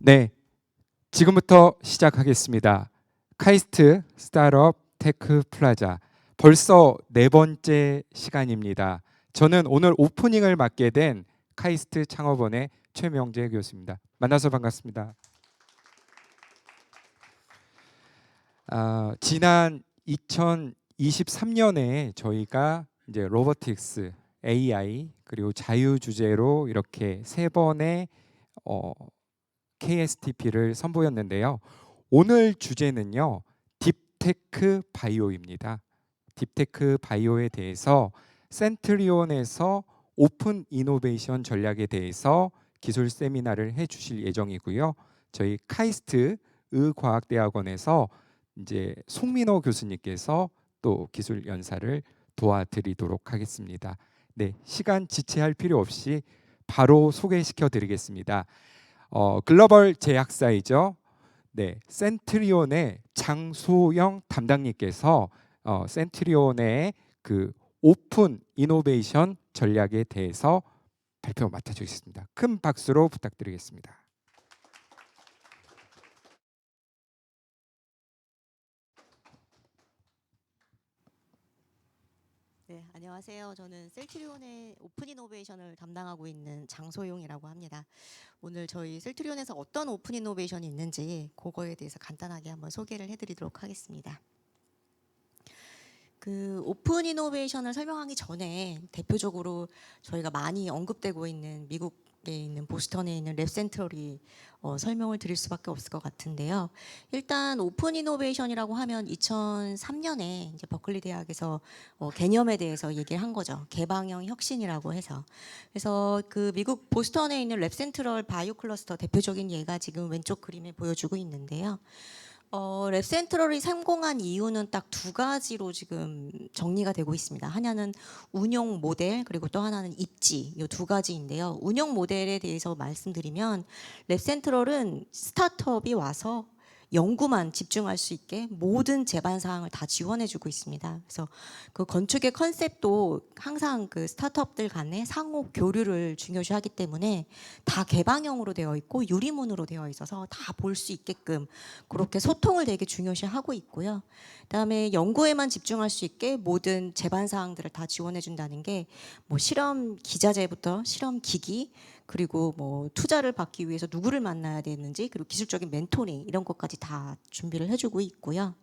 네, 지금부터 시작하겠습니다. 카이스트 스타트업 테크 플라자 벌써 네 번째 시간입니다. 저는 오늘 오프닝을 맡게 된 카이스트 창업원의 최명재 교수입니다. 만나서 반갑습니다. 지난 2023년에 저희가 이제 로보틱스, AI 그리고 자유 주제로 이렇게 세 번의 KSTP를 선보였는데요. 오늘 주제는요, 딥테크 바이오입니다. 딥테크 바이오에 대해서 센트리온에서 오픈 이노베이션 전략에 대해서 기술 세미나를 해주실 예정이고요. 저희 카이스트 의과학대학원에서 이제 송민호 교수님께서 또 기술 연사를 도와드리도록 하겠습니다. 네, 시간 지체할 필요 없이 바로 소개시켜 드리겠습니다. 글로벌 제약사이죠. 네, 센트리온의 장소영 담당님께서 센트리온의 그 오픈 이노베이션 전략에 대해서 발표 맡아주겠습니다. 큰 박수로 부탁드리겠습니다. 네, 안녕하세요. 저는 셀트리온의 오픈 이노베이션을 담당하고 있는 장소용이라고 합니다. 오늘 저희 셀트리온에서 어떤 오픈 이노베이션이 있는지 그거에 대해서 간단하게 한번 소개를 해드리도록 하겠습니다. 그 오픈 이노베이션을 설명하기 전에 대표적으로 저희가 많이 언급되고 있는 미국에 있는 보스턴에 있는 랩 센트럴이 설명을 드릴 수밖에 없을 것 같은데요. 일단 오픈 이노베이션이라고 하면 2003년에 이제 버클리 대학에서 개념에 대해서 얘기를 한 거죠. 개방형 혁신이라고 해서. 그래서 그 미국 보스턴에 있는 랩 센트럴 바이오 클러스터 대표적인 예가 지금 왼쪽 그림에 보여주고 있는데요. 랩 센트럴이 성공한 이유는 딱 두 가지로 지금 정리가 되고 있습니다. 하나는 운영 모델, 그리고 또 하나는 입지, 이 두 가지인데요. 운영 모델에 대해서 말씀드리면 랩 센트럴은 스타트업이 와서 연구만 집중할 수 있게 모든 제반 사항을 다 지원해주고 있습니다. 그래서 그 건축의 컨셉도 항상 그 스타트업들 간의 상호 교류를 중요시하기 때문에 다 개방형으로 되어 있고 유리문으로 되어 있어서 다 볼 수 있게끔 그렇게 소통을 되게 중요시하고 있고요. 그다음에 연구에만 집중할 수 있게 모든 제반 사항들을 다 지원해준다는 게 뭐 실험 기자재부터 실험 기기, 그리고 뭐 투자를 받기 위해서 누구를 만나야 되는지, 그리고 기술적인 멘토링 이런 것까지 다 준비를 해주고 있고요.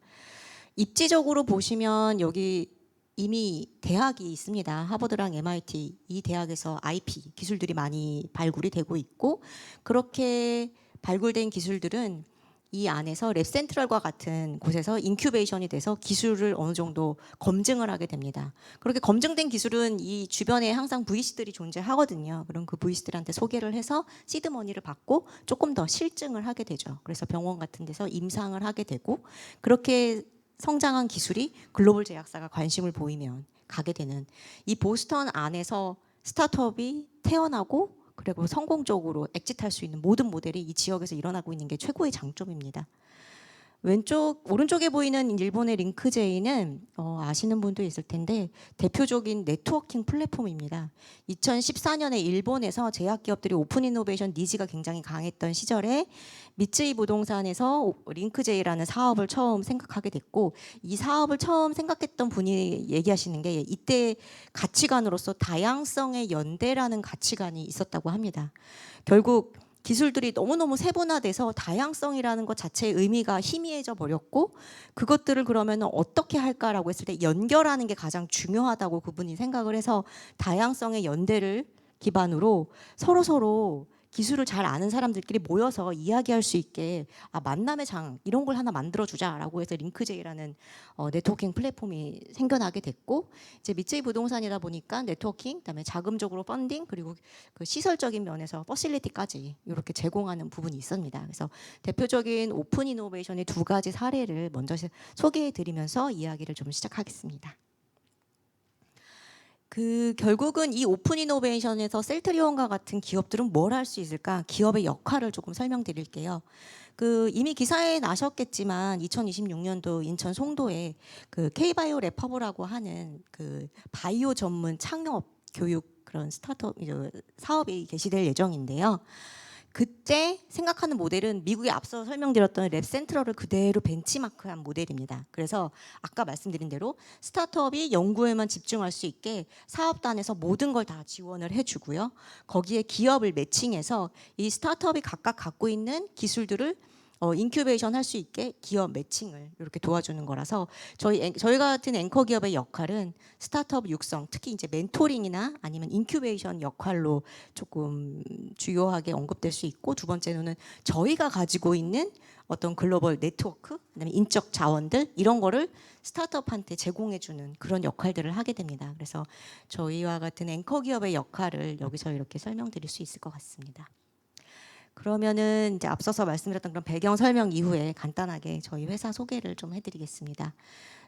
입지적으로 보시면 여기 이미 대학이 있습니다. 하버드랑 MIT 이 대학에서 IP 기술들이 많이 발굴이 되고 있고, 그렇게 발굴된 기술들은 이 안에서 랩 센트럴과 같은 곳에서 인큐베이션이 돼서 기술을 어느 정도 검증을 하게 됩니다. 그렇게 검증된 기술은 이 주변에 항상 VC들이 존재하거든요. 그럼 그 VC들한테 소개를 해서 시드 머니를 받고 조금 더 실증을 하게 되죠. 그래서 병원 같은 데서 임상을 하게 되고, 그렇게 성장한 기술이 글로벌 제약사가 관심을 보이면 가게 되는, 이 보스턴 안에서 스타트업이 태어나고 그리고 성공적으로 엑짓할 수 있는 모든 모델이 이 지역에서 일어나고 있는 게 최고의 장점입니다. 오른쪽에 보이는 일본의 링크제이는 아시는 분도 있을 텐데 대표적인 네트워킹 플랫폼입니다. 2014년에 일본에서 제약기업들이 오픈 이노베이션 니즈가 굉장히 강했던 시절에 미쯔이 부동산에서 링크제이라는 사업을 처음 생각하게 됐고, 이 사업을 처음 생각했던 분이 얘기하시는 게 이때 가치관으로서 다양성의 연대라는 가치관이 있었다고 합니다. 결국 기술들이 너무너무 세분화돼서 다양성이라는 것 자체의 의미가 희미해져 버렸고, 그것들을 그러면 어떻게 할까라고 했을 때 연결하는 게 가장 중요하다고 그분이 생각을 해서 다양성의 연대를 기반으로 서로서로 기술을 잘 아는 사람들끼리 모여서 이야기할 수 있게 만남의 장 이런 걸 하나 만들어주자라고 해서 링크제이라는 네트워킹 플랫폼이 생겨나게 됐고, 이제 미쯔이 부동산이다 보니까 네트워킹, 그다음에 자금적으로 펀딩, 그리고 그 시설적인 면에서 퍼실리티까지 이렇게 제공하는 부분이 있습니다. 그래서 대표적인 오픈 이노베이션의 두 가지 사례를 먼저 소개해드리면서 이야기를 좀 시작하겠습니다. 결국은 이 오픈 이노베이션에서 셀트리온과 같은 기업들은 뭘 할 수 있을까? 기업의 역할을 조금 설명드릴게요. 이미 기사에 나셨겠지만 2026년도 인천 송도에 K바이오 랩허브라고 하는 바이오 전문 창업 교육 그런 스타트업 사업이 개시될 예정인데요. 그때 생각하는 모델은 미국에 앞서 설명드렸던 랩센트럴을 그대로 벤치마크한 모델입니다. 그래서 아까 말씀드린 대로 스타트업이 연구에만 집중할 수 있게 사업단에서 모든 걸 다 지원을 해주고요. 거기에 기업을 매칭해서 이 스타트업이 각각 갖고 있는 기술들을 인큐베이션 할 수 있게 기업 매칭을 이렇게 도와주는 거라서 저희 같은 앵커 기업의 역할은 스타트업 육성, 특히 이제 멘토링이나 아니면 인큐베이션 역할로 조금 주요하게 언급될 수 있고, 두 번째로는 저희가 가지고 있는 어떤 글로벌 네트워크, 그다음에 인적 자원들 이런 거를 스타트업한테 제공해주는 그런 역할들을 하게 됩니다. 그래서 저희와 같은 앵커 기업의 역할을 여기서 이렇게 설명드릴 수 있을 것 같습니다. 그러면은 이제 앞서서 말씀드렸던 그런 배경 설명 이후에 간단하게 저희 회사 소개를 좀 해드리겠습니다.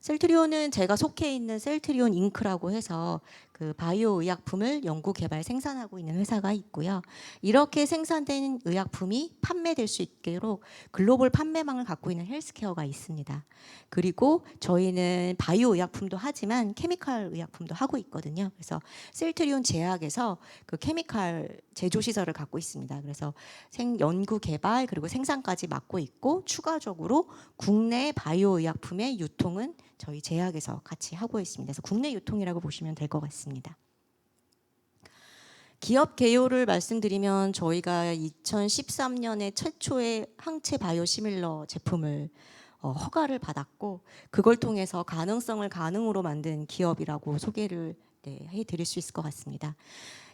셀트리온은 제가 속해 있는 셀트리온 잉크라고 해서 그 바이오 의약품을 연구 개발 생산하고 있는 회사가 있고요. 이렇게 생산된 의약품이 판매될 수 있도록 글로벌 판매망을 갖고 있는 헬스케어가 있습니다. 그리고 저희는 바이오 의약품도 하지만 케미칼 의약품도 하고 있거든요. 그래서 셀트리온 제약에서 그 케미칼 제조 시설을 갖고 있습니다. 그래서 연구 개발 그리고 생산까지 맡고 있고, 추가적으로 국내 바이오 의약품의 유통은 저희 제약에서 같이 하고 있습니다. 그래서 국내 유통이라고 보시면 될 것 같습니다. 기업 개요를 말씀드리면 저희가 2013년에 최초의 항체 바이오시밀러 제품을 허가를 받았고, 그걸 통해서 가능성을 가능으로 만든 기업이라고 소개를 해드릴 수 있을 것 같습니다.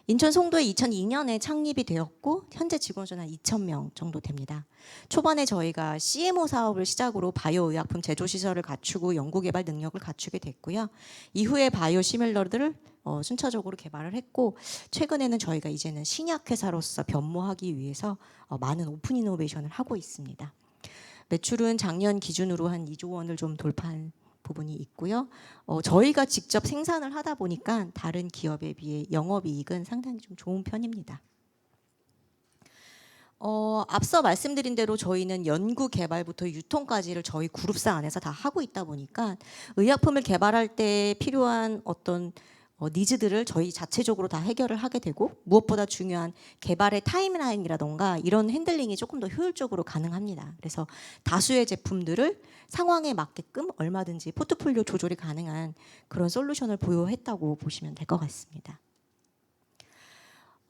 인천 송도에 2002년에 창립이 되었고 현재 직원 수는 한 2,000명 정도 됩니다. 초반에 저희가 CMO 사업을 시작으로 바이오 의약품 제조 시설을 갖추고 연구 개발 능력을 갖추게 됐고요. 이후에 바이오 시밀러들을 순차적으로 개발을 했고, 최근에는 저희가 이제는 신약 회사로서 변모하기 위해서 많은 오픈 이노베이션을 하고 있습니다. 매출은 작년 기준으로 한 2조 원을 좀 돌파한 부분이 있고요. 저희가 직접 생산을 하다 보니까 다른 기업에 비해 영업이익은 상당히 좀 좋은 편입니다. 앞서 말씀드린 대로 저희는 연구 개발부터 유통까지를 저희 그룹사 안에서 다 하고 있다 보니까 의약품을 개발할 때 필요한 어떤 니즈들을 저희 자체적으로 다 해결을 하게 되고, 무엇보다 중요한 개발의 타임라인이라던가 이런 핸들링이 조금 더 효율적으로 가능합니다. 그래서 다수의 제품들을 상황에 맞게끔 얼마든지 포트폴리오 조절이 가능한 그런 솔루션을 보유했다고 보시면 될 것 같습니다.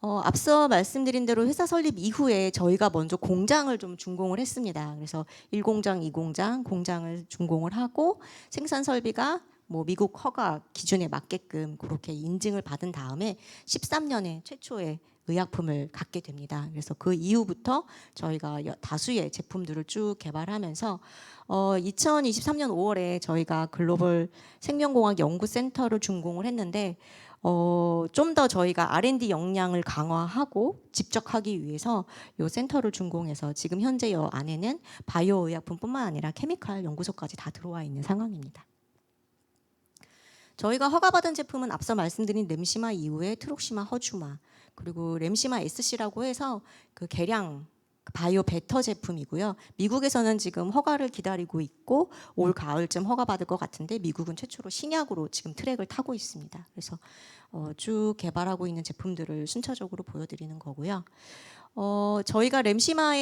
앞서 말씀드린 대로 회사 설립 이후에 저희가 먼저 공장을 좀 준공을 했습니다. 그래서 1공장, 2공장 공장을 준공을 하고 생산 설비가 미국 허가 기준에 맞게끔 그렇게 인증을 받은 다음에 13년에 최초의 의약품을 갖게 됩니다. 그래서 그 이후부터 저희가 다수의 제품들을 쭉 개발하면서 2023년 5월에 저희가 글로벌 생명공학 연구센터를 준공을 했는데, 좀 더 저희가 R&D 역량을 강화하고 집적하기 위해서 이 센터를 준공해서 지금 현재 이 안에는 바이오 의약품뿐만 아니라 케미칼 연구소까지 다 들어와 있는 상황입니다. 저희가 허가받은 제품은 앞서 말씀드린 램시마 이후에 트록시마, 허주마, 그리고 램시마 SC라고 해서 그 개량 바이오 베터 제품이고요. 미국에서는 지금 허가를 기다리고 있고 올 가을쯤 허가받을 것 같은데, 미국은 최초로 신약으로 지금 트랙을 타고 있습니다. 그래서 쭉 개발하고 있는 제품들을 순차적으로 보여드리는 거고요. 저희가 램시마,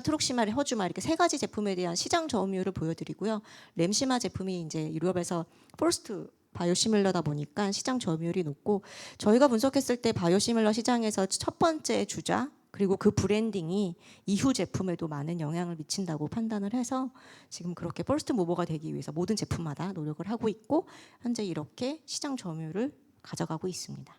트록시마, 허주마 이렇게 세 가지 제품에 대한 시장 점유율을 보여드리고요. 램시마 제품이 이제 유럽에서 퍼스트 바이오시밀러다 보니까 시장 점유율이 높고, 저희가 분석했을 때 바이오시밀러 시장에서 첫 번째 주자 그리고 그 브랜딩이 이후 제품에도 많은 영향을 미친다고 판단을 해서 지금 그렇게 퍼스트 무버가 되기 위해서 모든 제품마다 노력을 하고 있고, 현재 이렇게 시장 점유율을 가져가고 있습니다.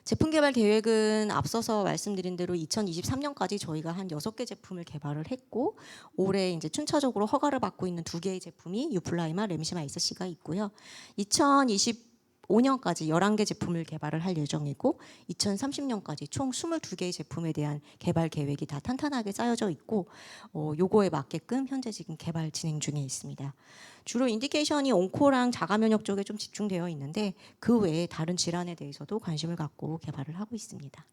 제품 개발 계획은 앞서서 말씀드린 대로 2023년까지 저희가 한 6개 제품을 개발을 했고, 올해 이제 순차적으로 허가를 받고 있는 2개의 제품이 유플라이마, 램시마 SC가 있고요. 2025년까지 11개 제품을 개발을 할 예정이고, 2030년까지 총 22개의 제품에 대한 개발 계획이 다 탄탄하게 쌓여져 있고, 요거에 맞게끔 현재 지금 개발 진행 중에 있습니다. 주로 인디케이션이 온코랑 자가면역 쪽에 좀 집중되어 있는데, 그 외에 다른 질환에 대해서도 관심을 갖고 개발을 하고 있습니다.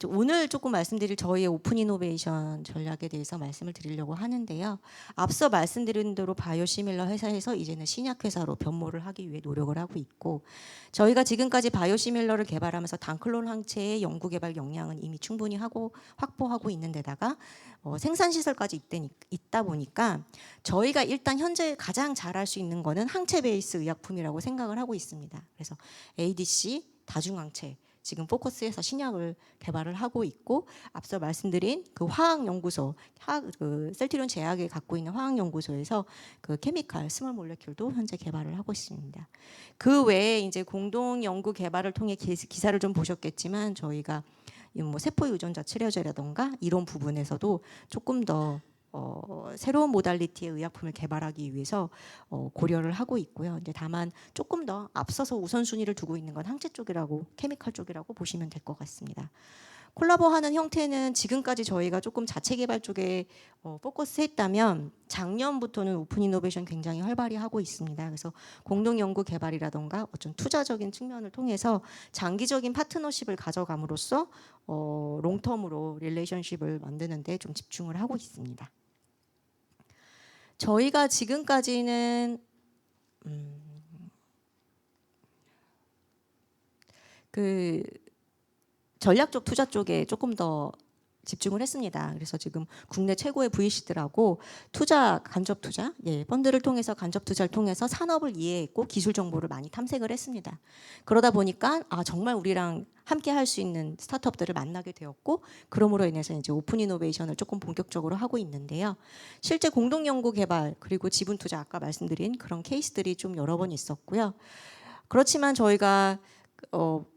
오늘 조금 말씀드릴 저희의 오픈 이노베이션 전략에 대해서 말씀을 드리려고 하는데요. 앞서 말씀드린 대로 바이오시밀러 회사에서 이제는 신약 회사로 변모를 하기 위해 노력을 하고 있고, 저희가 지금까지 바이오시밀러를 개발하면서 단클론 항체의 연구 개발 역량은 이미 충분히 확보하고 있는 데다가 생산 시설까지 있다 보니까 저희가 일단 현재 가장 잘할 수 있는 거는 항체 베이스 의약품이라고 생각을 하고 있습니다. 그래서 ADC, 다중항체 지금 포커스에서 신약을 개발을 하고 있고, 앞서 말씀드린 그 화학연구소, 그 셀트리온 제약에 갖고 있는 화학연구소에서 그 케미칼 스몰 몰레큘도 현재 개발을 하고 있습니다. 그 외에 이제 공동 연구 개발을 통해 기사를 좀 보셨겠지만, 저희가 뭐 세포 유전자 치료제라던가 이런 부분에서도 조금 더 새로운 모달리티의 의약품을 개발하기 위해서 고려를 하고 있고요. 이제 다만 조금 더 앞서서 우선순위를 두고 있는 건 항체 쪽이라고, 케미칼 쪽이라고 보시면 될 것 같습니다. 콜라보하는 형태는 지금까지 저희가 조금 자체 개발 쪽에 포커스했다면, 작년부터는 오픈 이노베이션 굉장히 활발히 하고 있습니다. 그래서 공동 연구 개발이라던가 어떤 투자적인 측면을 통해서 장기적인 파트너십을 가져감으로써 롱텀으로 릴레이션십을 만드는 데 좀 집중을 하고 있습니다. 저희가 지금까지는 그 전략적 투자 쪽에 조금 더 집중을 했습니다. 그래서 지금 국내 최고의 VC들하고 간접 투자, 펀드를 통해서 간접 투자를 통해서 산업을 이해했고 기술 정보를 많이 탐색을 했습니다. 그러다 보니까 정말 우리랑 함께 할 수 있는 스타트업들을 만나게 되었고, 그러므로 인해서 이제 오픈 이노베이션을 조금 본격적으로 하고 있는데요. 실제 공동 연구 개발 그리고 지분 투자, 아까 말씀드린 그런 케이스들이 좀 여러 번 있었고요. 그렇지만 저희가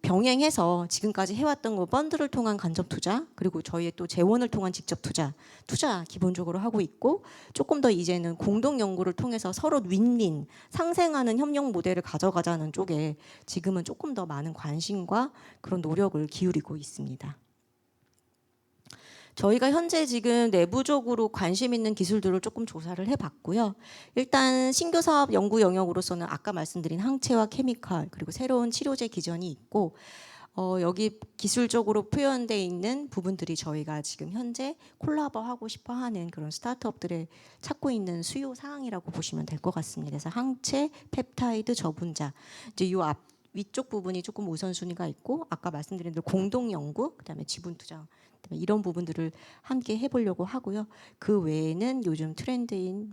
병행해서 지금까지 해왔던 거, 펀드를 통한 간접 투자, 그리고 저희의 또 재원을 통한 직접 투자 기본적으로 하고 있고, 조금 더 이제는 공동 연구를 통해서 서로 윈윈 상생하는 협력 모델을 가져가자는 쪽에 지금은 조금 더 많은 관심과 그런 노력을 기울이고 있습니다. 저희가 현재 지금 내부적으로 관심 있는 기술들을 조금 조사를 해봤고요. 일단 신규 사업 연구 영역으로서는 아까 말씀드린 항체와 케미칼, 그리고 새로운 치료제 기전이 있고, 여기 기술적으로 표현되어 있는 부분들이 저희가 지금 현재 콜라보하고 싶어하는 그런 스타트업들의 찾고 있는 수요 사항이라고 보시면 될 것 같습니다. 그래서 항체, 펩타이드, 저분자, 이제 요 위쪽 부분이 조금 우선순위가 있고, 아까 말씀드린 대로 공동 연구, 그다음에 지분 투자, 이런 부분들을 함께 해보려고 하고요. 그 외에는 요즘 트렌드인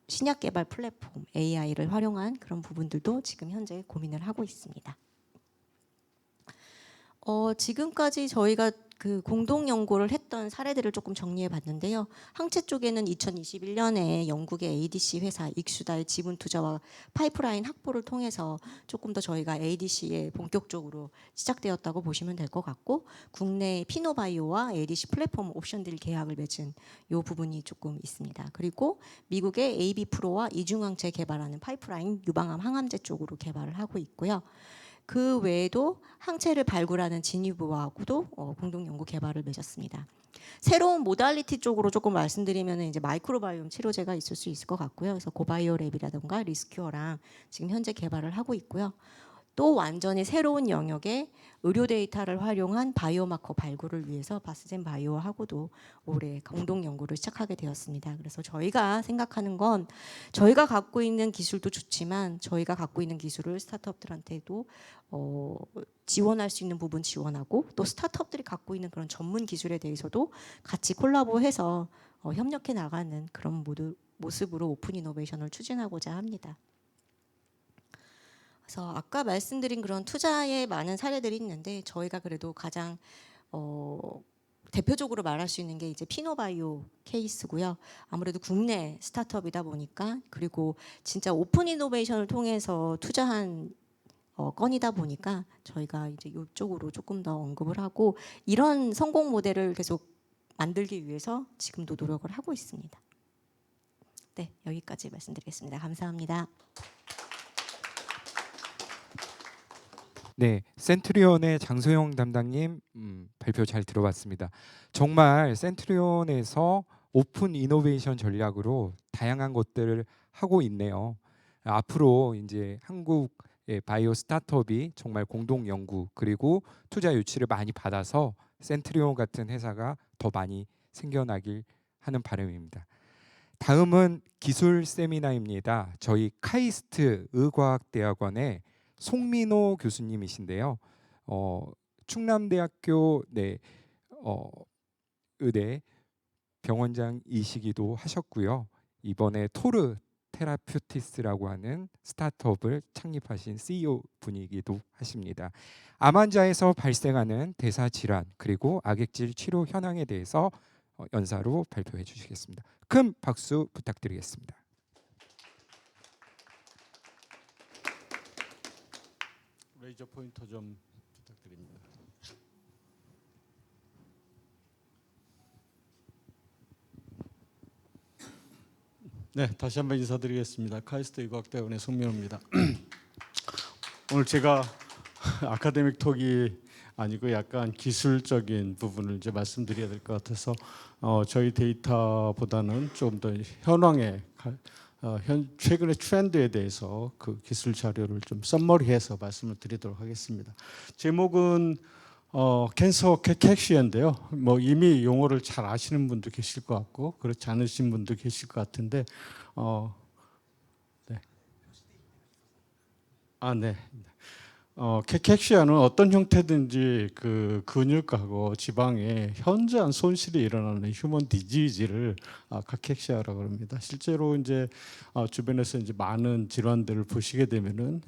신약 개발 플랫폼 AI를 활용한 그런 부분들도 지금 현재 고민을 하고 있습니다. 지금까지 저희가 그 공동 연구를 했던 사례들을 조금 정리해 봤는데요. 항체 쪽에는 2021년에 영국의 ADC 회사 익수다의 지분 투자와 파이프라인 확보를 통해서 조금 더 저희가 ADC에 본격적으로 시작되었다고 보시면 될 것 같고, 국내 피노바이오와 ADC 플랫폼 옵션딜 계약을 맺은 이 부분이 조금 있습니다. 그리고 미국의 AB 프로와 이중항체 개발하는 파이프라인 유방암 항암제 쪽으로 개발을 하고 있고요. 그 외에도 항체를 발굴하는 지니브하고도 공동 연구 개발을 맺었습니다. 새로운 모달리티 쪽으로 조금 말씀드리면 이제 마이크로바이옴 치료제가 있을 수 있을 것 같고요. 그래서 고바이오랩이라든가 리스큐어랑 지금 현재 개발을 하고 있고요. 또 완전히 새로운 영역의 의료 데이터를 활용한 바이오마커 발굴을 위해서 바스젠 바이오하고도 올해 공동 연구를 시작하게 되었습니다. 그래서 저희가 생각하는 건, 저희가 갖고 있는 기술도 좋지만 저희가 갖고 있는 기술을 스타트업들한테도 지원할 수 있는 부분 지원하고, 또 스타트업들이 갖고 있는 그런 전문 기술에 대해서도 같이 콜라보해서 협력해 나가는 그런 모습으로 오픈 이노베이션을 추진하고자 합니다. 그래서 아까 말씀드린 그런 투자의 많은 사례들이 있는데, 저희가 그래도 가장 대표적으로 말할 수 있는 게 이제 피노바이오 케이스고요. 아무래도 국내 스타트업이다 보니까, 그리고 진짜 오픈 이노베이션을 통해서 투자한 건이다 보니까 저희가 이제 이쪽으로 조금 더 언급을 하고, 이런 성공 모델을 계속 만들기 위해서 지금도 노력을 하고 있습니다. 네, 여기까지 말씀드리겠습니다. 감사합니다. 네, 센트리온의 장소영 담당님 발표 잘 들어봤습니다. 정말 센트리온에서 오픈 이노베이션 전략으로 다양한 것들을 하고 있네요. 앞으로 이제 한국 바이오 스타트업이 정말 공동 연구 그리고 투자 유치를 많이 받아서 센트리온 같은 회사가 더 많이 생겨나길 하는 바람입니다. 다음은 기술 세미나입니다. 저희 카이스트 의과학대학원의 송민호 교수님이신데요. 충남대학교 의대 병원장이시기도 하셨고요. 이번에 토르 테라퓨티스라고 하는 스타트업을 창립하신 CEO 분이기도 하십니다. 암 환자에서 발생하는 대사 질환 그리고 악액질 치료 현황에 대해서 연사로 발표해 주시겠습니다. 큰 박수 부탁드리겠습니다. 레이저 포인터 좀 부탁드립니다. 네, 다시 한번 인사드리겠습니다. 카이스트 의과학대학원의 송민호입니다. 오늘 제가 아카데믹 톡이 아니고 약간 기술적인 부분을 이제 말씀드려야 될 것 같아서 저희 데이터보다는 좀 더 현황에 최근의 트렌드에 대해서 그 기술 자료를 좀 썸머리해서 말씀을 드리도록 하겠습니다. 제목은 캔서 캐캐시아인데요. 뭐 이미 용어를 잘 아시는 분도 계실 것 같고 그렇지 않으신 분도 계실 것 같은데 네. 네. 캐캐시아는 어떤 형태든지 그 근육하고 지방에 현저한 손실이 일어나는 휴먼 디지즈를 카캐시아라고 합니다. 실제로 이제 주변에서 이제 많은 질환들을 보시게 되면은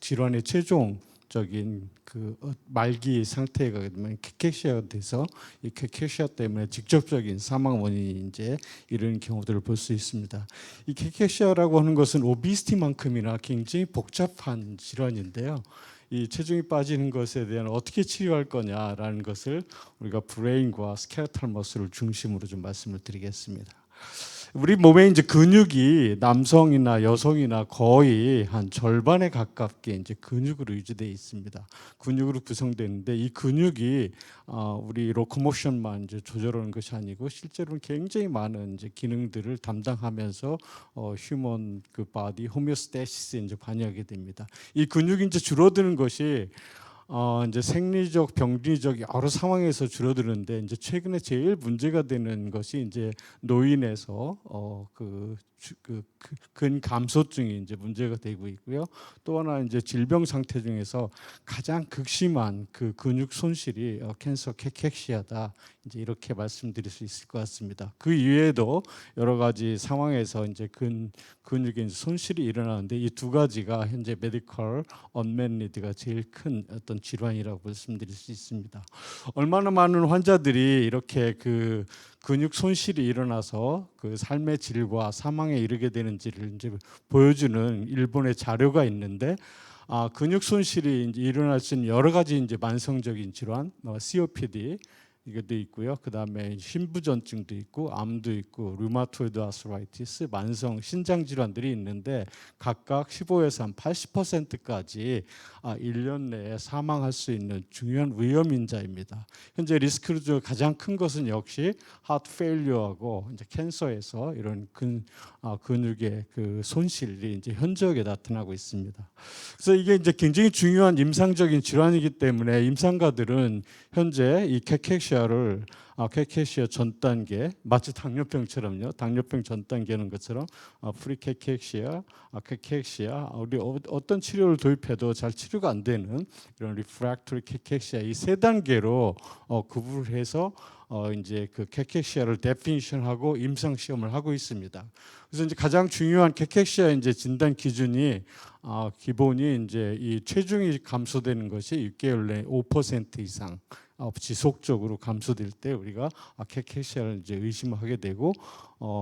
질환의 최종적인 그 말기 상태에 가게 되면 캐캐시아가 돼서 이 캐캐시아 때문에 직접적인 사망 원인이 이제 이런 경우들을 볼 수 있습니다. 이 캐캐시아라고 하는 것은 오비스티만큼이나 굉장히 복잡한 질환인데요. 이 체중이 빠지는 것에 대한 어떻게 치료할 거냐라는 것을 우리가 브레인과 스켈레탈 머슬을 중심으로 좀 말씀을 드리겠습니다. 우리 몸에 이제 근육이 남성이나 여성이나 거의 한 절반에 가깝게 이제 근육으로 유지되어 있습니다. 근육으로 구성되는데 이 근육이 우리 로코모션만 이제 조절하는 것이 아니고 실제로는 굉장히 많은 이제 기능들을 담당하면서 휴먼 그 바디 호메오스태시스에 이제 관여하게 됩니다. 이 근육이 이제 줄어드는 것이 이제 생리적, 병리적 여러 상황에서 줄어드는데 이제 최근에 제일 문제가 되는 것이 이제 노인에서 근감소증이 이제 문제가 되고 있고요. 또 하나 이제 질병 상태 중에서 가장 극심한 그 근육 손실이 캔서 캐캐시아다. 이제 이렇게 말씀드릴 수 있을 것 같습니다. 그 이외에도 여러 가지 상황에서 이제 근육의 손실이 일어나는데 이 두 가지가 현재 메디컬 언맷 니드가 제일 큰 어떤 질환이라고 말씀드릴 수 있습니다. 얼마나 많은 환자들이 이렇게 그 근육 손실이 일어나서 그 삶의 질과 사망에 이르게 되는지를 이제 보여주는 일본의 자료가 있는데 근육 손실이 이제 일어날 수 있는 여러 가지 이제 만성적인 질환, COPD 이것도 있고요. 그다음에 심부전증도 있고 암도 있고 류마토이드 아스라이티스, 만성 신장 질환들이 있는데 각각 15에서 한 80%까지 1년 내에 사망할 수 있는 중요한 위험 인자입니다. 현재 리스크 중 가장 큰 것은 역시 하트 페일리어하고 이제 캔서에서 이런 근육의 그 손실이 이제 현저하게 나타나고 있습니다. 그래서 이게 이제 굉장히 중요한 임상적인 질환이기 때문에 임상가들은 현재 이 캐캐시아를 캐캐시아 전 단계 마치 당뇨병처럼요. 당뇨병 전 단계는 것처럼 프리캐캐시아, 캐캐시아 우리 어떤 치료를 도입해도 잘 치료가 안 되는 이런 리프랙토리 캐캐시아 이 세 단계로 구분을 해서 이제 그 캐캐시아를 데피니션하고 임상 시험을 하고 있습니다. 그래서 이제 가장 중요한 캐캐시아 이제 진단 기준이 기본이 이제 이 체중이 감소되는 것이 6개월 내에 5% 이상 지속적으로 감소될 때 우리가 캐캐시아를 이제 의심하게 되고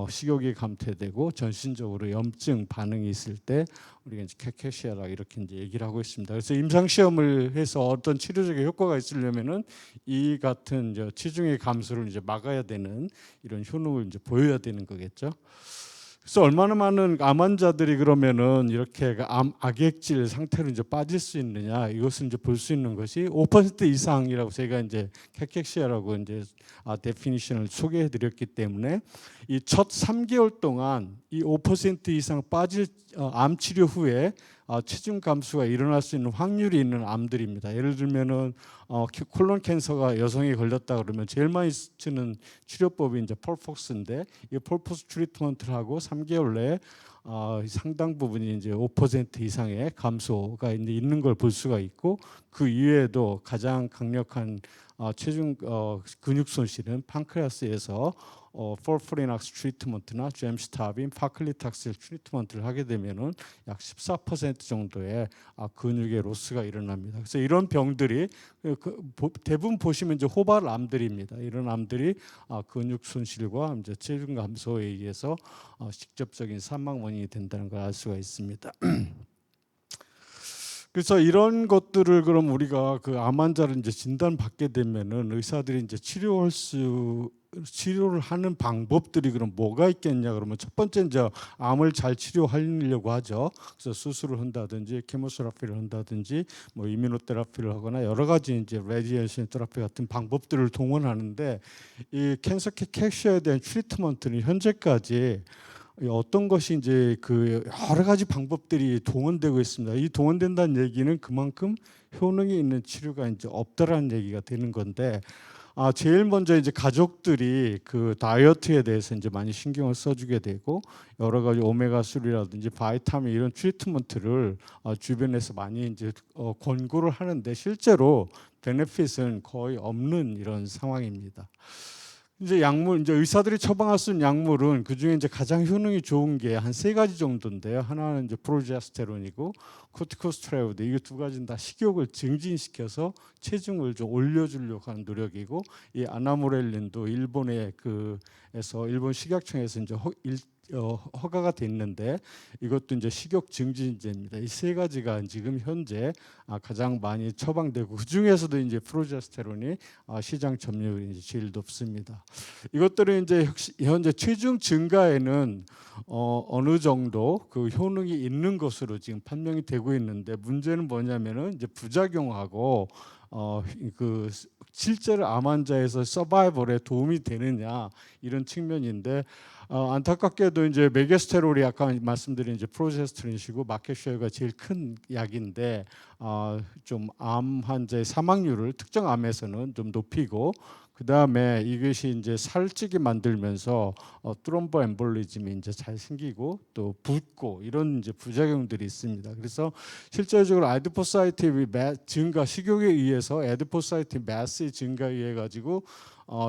식욕이 감퇴되고 전신적으로 염증 반응이 있을 때 우리가 이제 캐캐시아라 이렇게 이제 얘기를 하고 있습니다. 그래서 임상 시험을 해서 어떤 치료적인 효과가 있으려면은 이 같은 이제 체중의 감소를 이제 막아야 되는 이런 효능을 이제 보여야 되는 거겠죠. 그래서 얼마나 많은 암 환자들이 그러면은 이렇게 악액질 상태로 이제 빠질 수 있느냐 이것을 이제 볼 수 있는 것이 5% 이상이라고 제가 이제 캐캐시아라고 이제 데피니션을 소개해드렸기 때문에 이 첫 3개월 동안 이 5% 이상 빠질 암 치료 후에 체중 감소가 일어날 수 있는 확률이 있는 암들입니다. 예를 들면은 콜론 캔서가 여성이 걸렸다 그러면 제일 많이 쓰는 치료법이 이제 폴폭스인데 이 폴폭스 트리트먼트를 하고 3개월 내에 상당 부분이 이제 5% 이상의 감소가 이제 있는 걸 볼 수가 있고 그 이외에도 가장 강력한 체중 근육 손실은 판크레아스에서 폴프리낙스 트리트먼트나 젬스타빈, 파클리탁셀 트리트먼트를 하게 되면은 약 14% 정도의 근육의 로스가 일어납니다. 그래서 이런 병들이 대부분 보시면 이제 호발암들입니다. 이런 암들이 근육 손실과 이제 체중 감소에 의해서 직접적인 사망 원인이 된다는 걸 알 수가 있습니다. 그래서 이런 것들을 그럼 우리가 그 암 환자를 이제 진단 받게 되면은 의사들이 이제 치료를 하는 방법들이 그럼 뭐가 있겠냐 그러면 첫 번째 이제 암을 잘 치료하려고 하죠. 그래서 수술을 한다든지 케모세라피를 한다든지 뭐 이뮤노테라피를 하거나 여러 가지 이제 레디에이션 테라피 같은 방법들을 동원하는데 이 캔서 캡시아에 대한 트리트먼트는 현재까지 어떤 것이 이제 그 여러 가지 방법들이 동원되고 있습니다. 이 동원된다는 얘기는 그만큼 효능이 있는 치료가 이제 없다라는 얘기가 되는 건데, 제일 먼저 이제 가족들이 그 다이어트에 대해서 이제 많이 신경을 써주게 되고 여러 가지 오메가 3라든지 바이타민 이런 트리트먼트를 주변에서 많이 이제 권고를 하는데 실제로 베네핏은 거의 없는 이런 상황입니다. 이제 약물, 이제 의사들이 처방할 수 있는 약물은 그 중에 이제 가장 효능이 좋은 게 한 3가지 정도인데요. 하나는 이제 프로제스테론이고 코티코스테로이드, 이게 2가지는 다 식욕을 증진시켜서 체중을 좀 올려주려고 하는 노력이고, 이 아나모렐린도 일본의 일본 식약청에서 이제 허가가 됐는데 이것도 이제 식욕 증진제입니다. 이 3가지가 지금 현재 가장 많이 처방되고 그 중에서도 이제 프로제스테론이 시장 점유율이 이제 제일 높습니다. 이것들은 이제 현재 체중 증가에는 어느 정도 그 효능이 있는 것으로 지금 판명이 되고 있는데 문제는 뭐냐면은 이제 부작용하고 그 실제로 암 환자에서 서바이벌에 도움이 되느냐 이런 측면인데 안타깝게도 이제 메게스테롤이 아까 말씀드린 이제 프로제스테론이시고 마켓쉐어가 제일 큰 약인데 좀 암 환자의 사망률을 특정 암에서는 좀 높이고 그 다음에 이것이 이제 살찌게 만들면서 트롬보 엠볼리즘이 이제 잘 생기고 또 붓고 이런 이제 부작용들이 있습니다. 그래서 실제적으로 아디포사이트 증가, 식욕에 의해서 아디포사이트 매스 증가에 의해 가지고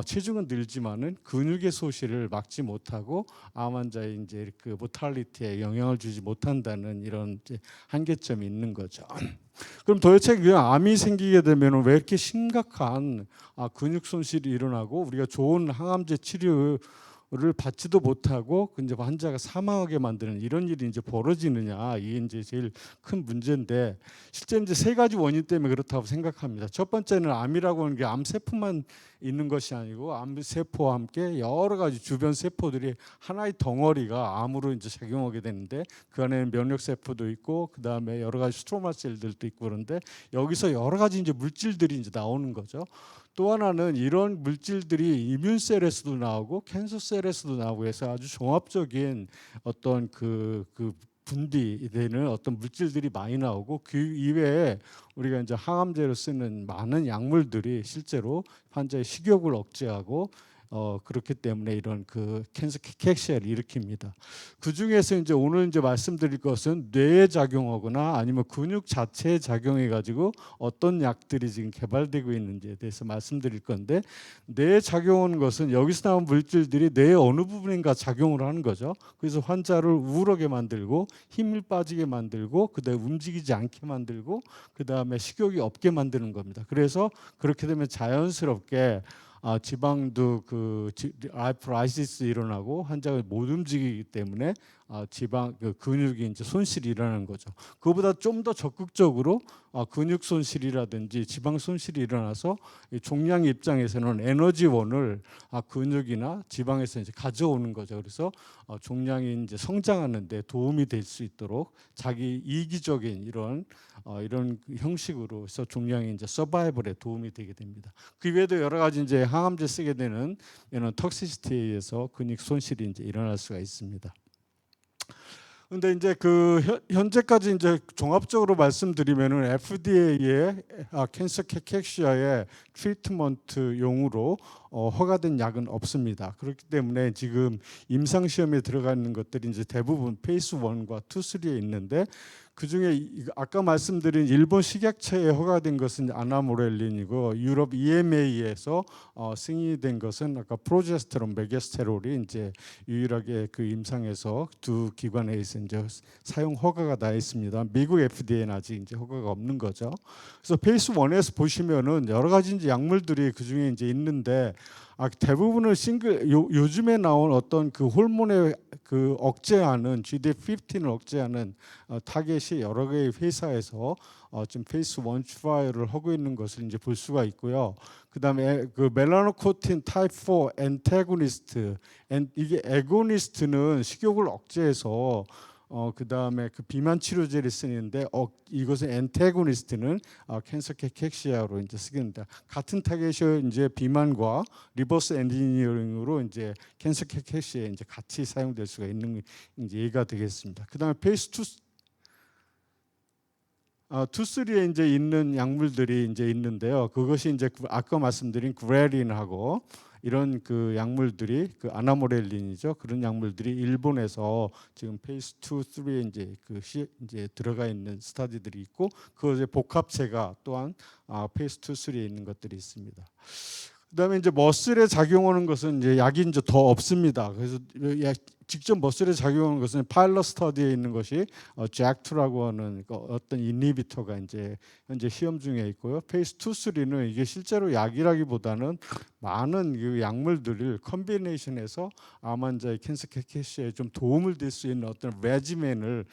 체중은 늘지만은 근육의 소실을 막지 못하고 암 환자의 이제 그 모탈리티에 영향을 주지 못한다는 이런 이제 한계점이 있는 거죠. 그럼 도대체 그 암이 생기게 되면 왜 이렇게 심각한 근육 손실이 일어나고 우리가 좋은 항암제 치료를 받지도 못하고 이제 환자가 사망하게 만드는 이런 일이 이제 벌어지느냐, 이게 이제 제일 큰 문제인데 실제 이제 3가지 원인 때문에 그렇다고 생각합니다. 첫 번째는 암이라고 하는 게 암 세포만 있는 것이 아니고 암 세포와 함께 여러 가지 주변 세포들이 하나의 덩어리가 암으로 이제 작용하게 되는데 그 안에는 면역 세포도 있고 그 다음에 여러 가지 스트로마 셀들도 있고 그런데 여기서 여러 가지 이제 물질들이 이제 나오는 거죠. 또 하나는 이런 물질들이 이뮨셀에서도 나오고 캔서셀에서도 나오고 해서 아주 종합적인 어떤 그 분비되는 어떤 물질들이 많이 나오고 그 이외에 우리가 이제 항암제로 쓰는 많은 약물들이 실제로 환자의 식욕을 억제하고 그렇기 때문에 이런 그 캔서 캡시아를 일으킵니다. 그 중에서 이제 오늘 이제 말씀드릴 것은 뇌에 작용하거나 아니면 근육 자체에 작용해 가지고 어떤 약들이 지금 개발되고 있는지에 대해서 말씀드릴 건데, 뇌에 작용하는 것은 여기서 나온 물질들이 뇌의 어느 부분인가 작용을 하는 거죠. 그래서 환자를 우울하게 만들고 힘을 빠지게 만들고 그다음에 움직이지 않게 만들고 그다음에 식욕이 없게 만드는 겁니다. 그래서 그렇게 되면 자연스럽게 지방도 아이프라이시스 일어나고 환자가 못 움직이기 때문에 지방 근육이 이제 손실이 일어나는 거죠. 그보다 좀 더 적극적으로 근육 손실이라든지 지방 손실이 일어나서 종양 입장에서는 에너지원을 근육이나 지방에서 이제 가져오는 거죠. 그래서 종양이 이제 성장하는 데 도움이 될 수 있도록 자기 이기적인 이런 형식으로 해서 종양이 이제 서바이벌에 도움이 되게 됩니다. 그 외에도 여러 가지 이제 항암제 쓰게 되는 이런 톡시시티에 의해서 근육 손실이 이제 일어날 수가 있습니다. 근데 이제 그 현재까지 이제 종합적으로 말씀드리면은 FDA의 캔서 캐케시아의 트리트먼트용으로 허가된 약은 없습니다. 그렇기 때문에 지금 임상 시험에 들어가 있는 것들이 이제 대부분 페이스 1과 2, 3에 있는데 그 중에 아까 말씀드린 일본 식약처에 허가된 것은 아나모렐린이고 유럽 EMA에서 승인이 된 것은 아까 프로제스테론, 메게스테롤이 이제 유일하게 그 임상에서 두 기관에서 이제 사용 허가가 나 있습니다. 미국 FDA는 아직 이제 허가가 없는 거죠. 그래서 페이스 1에서 보시면은 여러 가지 이제 약물들이 그 중에 이제 있는데 대부분은 요즘에 나온 어떤 그 호르몬의 그 억제하는 GD15를 억제하는 타겟이 여러 개의 회사에서 지금 페이스 1 트라이얼을 하고 있는 것을 이제 볼 수가 있고요. 그다음에 그 멜라노코틴 타입 4 엔테고니스트, 이게 에고니스트는 식욕을 억제해서 그다음에 그 비만 치료제를 쓰는데 이것은 엔테고니스트는 캔서 캐케시아로 이제 쓰겠습니다. 같은 타겟이 이제 비만과 리버스 엔지니어링으로 이제 캔서 캐케시아에 이제 같이 사용될 수가 있는 이제 예가 되겠습니다. 그다음에 페이스 2, 3에 이제 있는 약물들이 이제 있는데요. 그것이 이제 아까 말씀드린 구레린하고 이런 그 약물들이 그 아나모렐린이죠. 그런 약물들이 일본에서 지금 페이스 2, 3에 이제 들어가 있는 스터디들이 있고 그것의 복합체가 또한 페이스 2, 3에 있는 것들이 있습니다. 그다음에 이제 머슬에 작용하는 것은 이제 약이 이제 더 없습니다. 그래서 직접 머슬에 작용하는 것은 파일럿 스터디에 있는 것이 잭2라고 하는 어떤 인히비터가 이제 현재 시험 중에 있고요. 페이스 2, 3는 이게 실제로 약이라기보다는 많은 그 약물들을 컨비네이션해서 암 환자의 캔서 캐케시아에 좀 도움을 줄 수 있는 어떤 레지멘을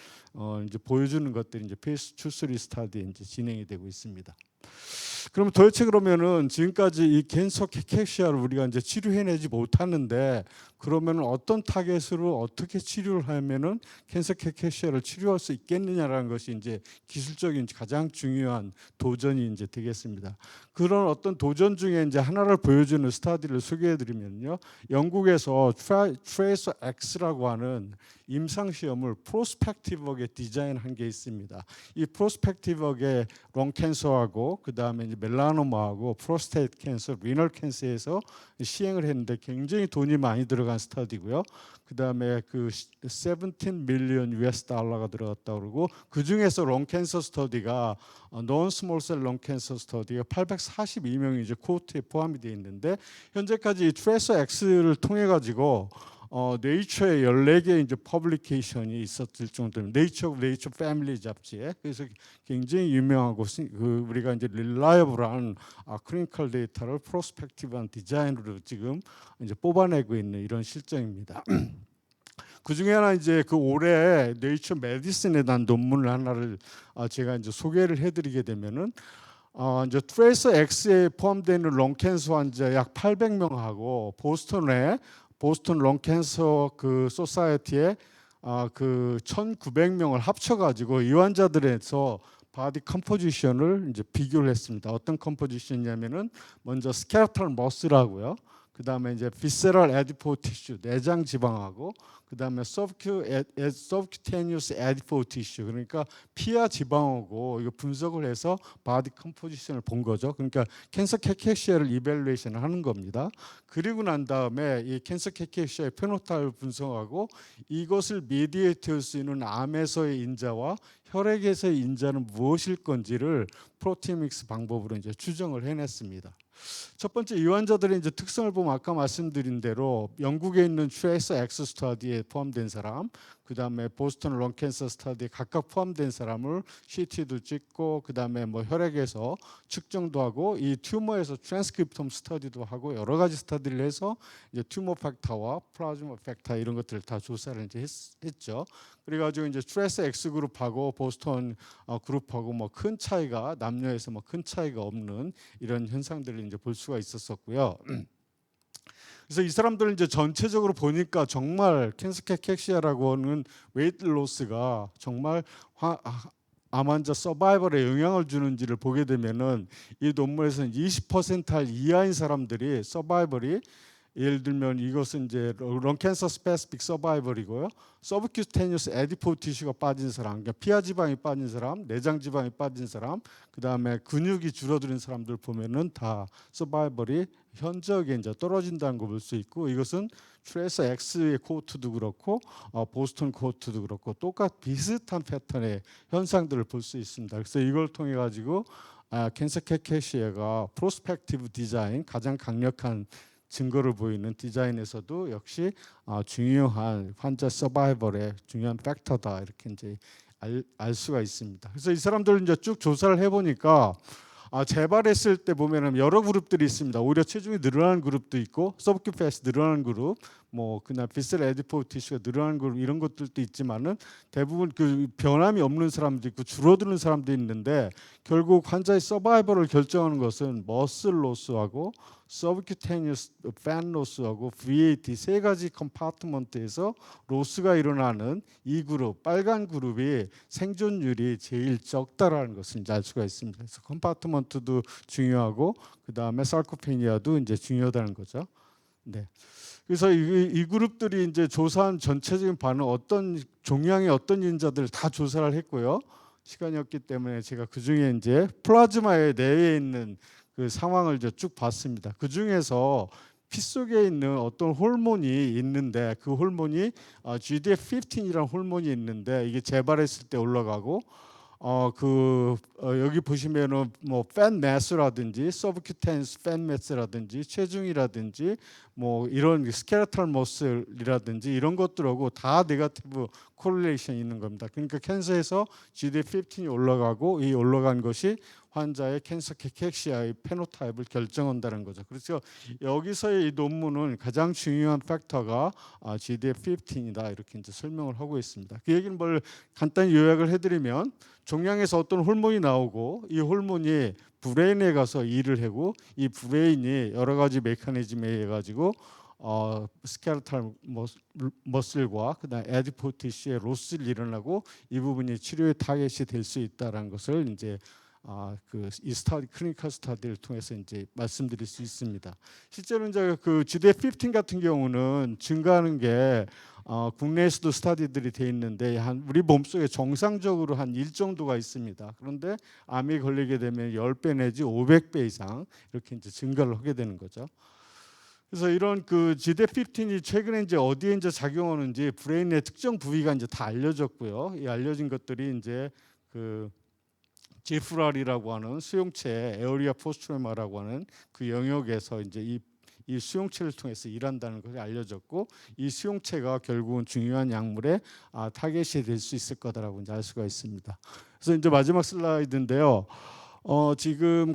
이제 보여주는 것들이 이제 페이스 2, 3 스터디에 이제 진행이 되고 있습니다. 그럼 도대체 그러면은 지금까지 이 캔서 캐케시아를 우리가 이제 치료해내지 못하는데 그러면 어떤 타겟으로 어떻게 치료를 하면은 캔서 캐케시아를 치료할 수 있겠느냐라는 것이 이제 기술적인 가장 중요한 도전이 이제 되겠습니다. 그런 어떤 도전 중에 이제 하나를 보여주는 스터디를 소개해드리면요, 영국에서 트레이서 X라고 하는 임상 시험을 프로스펙티브하게 디자인한 게 있습니다. 이 프로스펙티브하게 롱 캔서하고 그 다음에 이제 멜라노마하고 프로스테이트 캔서, 리널 캔서에서 시행을 했는데 굉장히 돈이 많이 들어간 스터디고요. 그 다음에 그 17 밀리언 US 달러가 들어갔다 그러고 그 중에서 롱 캔서 스터디가 non small cell lung cancer 스터디가 842명이 이제 코호트에 포함이 되어 있는데 현재까지 이 트레이서 X를 통해 가지고 네이처에 14개 이제 퍼블리케이션이 있었을 정도입니다. 네이처 패밀리 잡지에. 그래서 굉장히 유명하고 우리가 이제 릴라이블한 클리니컬 데이터를 프로스펙티브한 디자인으로 지금 이제 뽑아내고 있는 이런 실정입니다. 그 중에 하나 이제 그 올해 네이처 메디슨에 대한 논문을 하나를 제가 이제 소개를 해드리게 되면은 이제 트레이서 X에 포함되는 롱캔서 환자 약 800명하고 보스턴 롱캔서 그 소사이어티에 그 1,900명을 합쳐가지고 이 환자들에서 바디 컴포지션을 이제 비교를 했습니다. 어떤 컴포지션이냐면은 먼저 스켈레탈 머슬하고요. 그 다음에 이제 비세럴 에디포 티슈, 내장 지방하고 그 다음에 서브큐테니어스 에디포 티슈, 그러니까 피하 지방하고 이거 분석을 해서 바디 컴포지션을 본 거죠. 그러니까 캔서 캐케시아를 이밸루에이션을 하는 겁니다. 그리고 난 다음에 이 캔서 캐케시아의 페노타입을 분석하고 이것을 미디에이트할 수 있는 암에서의 인자와 혈액에서의 인자는 무엇일 건지를 프로티믹스 방법으로 이제 추정을 해냈습니다. 첫 번째 이 환자들의 이제 특성을 보면 아까 말씀드린 대로 영국에 있는 트레이서 X 스터디에 포함된 사람, 그 다음에 보스턴 롱캔서 스터디에 각각 포함된 사람을 CT도 찍고 그 다음에 뭐 혈액에서 측정도 하고 이 튜머에서 트랜스크립톰 스터디도 하고 여러 가지 스터디를 해서 이제 튜머 팩터와 플라즈마 팩터 이런 것들을 다 조사를 이제 했죠. 그래가지고 이제 트레이서 X 그룹하고 보스턴 그룹하고 뭐 큰 차이가 남녀에서 뭐 큰 차이가 없는 이런 현상들을 이제 볼 수가 있었었고요. 그래서 이 사람들을 이제 전체적으로 보니까 정말 캔서 캐케시아라고 하는 웨이트 로스가 정말 암 환자 서바이벌에 영향을 주는지를 보게 되면은 이 논문에서는 20% 이하인 사람들이 서바이벌이 예를 들면 이것은 이제 런 캔서 스페시픽 서바이벌이고요. 서브큐테니어스 에디포 티슈가 빠진 사람, 그러니까 피하 지방이 빠진 사람, 내장 지방이 빠진 사람, 그다음에 근육이 줄어드는 사람들 보면은 다 서바이벌이 현저하게 이제 떨어진다는 거 볼 수 있고, 이것은 트레이서 X의 코호트도 그렇고 보스턴 코호트도 그렇고 비슷한 패턴의 현상들을 볼 수 있습니다. 그래서 이걸 통해 가지고 캔서 캐케시아가 프로스펙티브 디자인, 가장 강력한 증거를 보이는 디자인에서도 역시 중요한 환자 서바이벌의 중요한 팩터다, 이렇게 이제 알 수가 있습니다. 그래서 이 사람들을 이제 쭉 조사를 해보니까 재발했을 때 보면은 여러 그룹들이 있습니다. 오히려 체중이 늘어나는 그룹도 있고, 서브큐패스 늘어나는 그룹, 뭐 그냥 비셀 에디포 티슈가 늘어나는 그룹, 이런 것들도 있지만은 대부분 그 변함이 없는 사람도 있고 줄어드는 사람도 있는데, 결국 환자의 서바이벌을 결정하는 것은 머슬 로스하고 서브큐테니어스 팬 로스하고 VAT 세 가지 컴파트먼트에서 로스가 일어나는 이 그룹, 빨간 그룹이 생존율이 제일 적다라는 것을 이제 알 수가 있습니다. 그래서 컴파트먼트도 중요하고 그 다음에 sarcopenia도 이제 중요하다는 거죠. 네. 그래서 이 그룹들이 이제 조사한 전체적인 반응, 어떤 종양의 어떤 인자들 다 조사를 했고요. 시간이 없기 때문에 제가 그 중에 이제 플라즈마의 내에 있는 그 상황을 이제 쭉 봤습니다. 그 중에서 피 속에 있는 어떤 호르몬이 있는데, 그 호르몬이 GDF15이라는 호르몬이 있는데, 이게 재발했을 때 올라가고, 여기 보시면은 뭐 팬 매스라든지 서브큐텐스 팬 매스라든지 체중이라든지 뭐 이런 스켈레털 머슬이라든지 이런 것들하고 다 네거티브 코릴레이션이 있는 겁니다. 그러니까 캔서에서 GD15이 올라가고, 이 올라간 것이 환자의 캔서 캐케시아의 페노타입을 결정한다는 거죠. 그래서 여기서의 이 논문은 가장 중요한 팩터가 GDF15이다, 이렇게 이제 설명을 하고 있습니다. 그 얘기는 뭘 간단히 요약을 해드리면, 종양에서 어떤 호르몬이 나오고, 이 호르몬이 브레인에 가서 일을 하고, 이 브레인이 여러 가지 메커니즘에 의해 가지고 스켈레탈 머슬과 그다음 에디포 티슈의 로스를 일어나고, 이 부분이 치료의 타겟이 될 수 있다라는 것을 이제 이 스타디, 클리니컬 스타디를 통해서 이제 말씀드릴 수 있습니다. 실제로 이제 그 GDF15 같은 경우는 증가하는 게 국내에서도 스타디들이 돼 있는데, 우리 몸속에 정상적으로 한 1 정도가 있습니다. 그런데 암이 걸리게 되면 10배 내지 500배 이상 이렇게 이제 증가를 하게 되는 거죠. 그래서 이런 그 GDF15이 최근에 이제 어디에 이제 작용하는지 브레인의 특정 부위가 이제 다 알려졌고요. 이 알려진 것들이 이제 그 지프랄이라고 하는 수용체, 에어리아 포스트레마라고 하는 그 영역에서 이제 이 수용체를 통해서 일한다는 것이 알려졌고, 이 수용체가 결국은 중요한 약물의 타겟이 될 수 있을 거다라고 이제 알 수가 있습니다. 그래서 이제 마지막 슬라이드인데요. 지금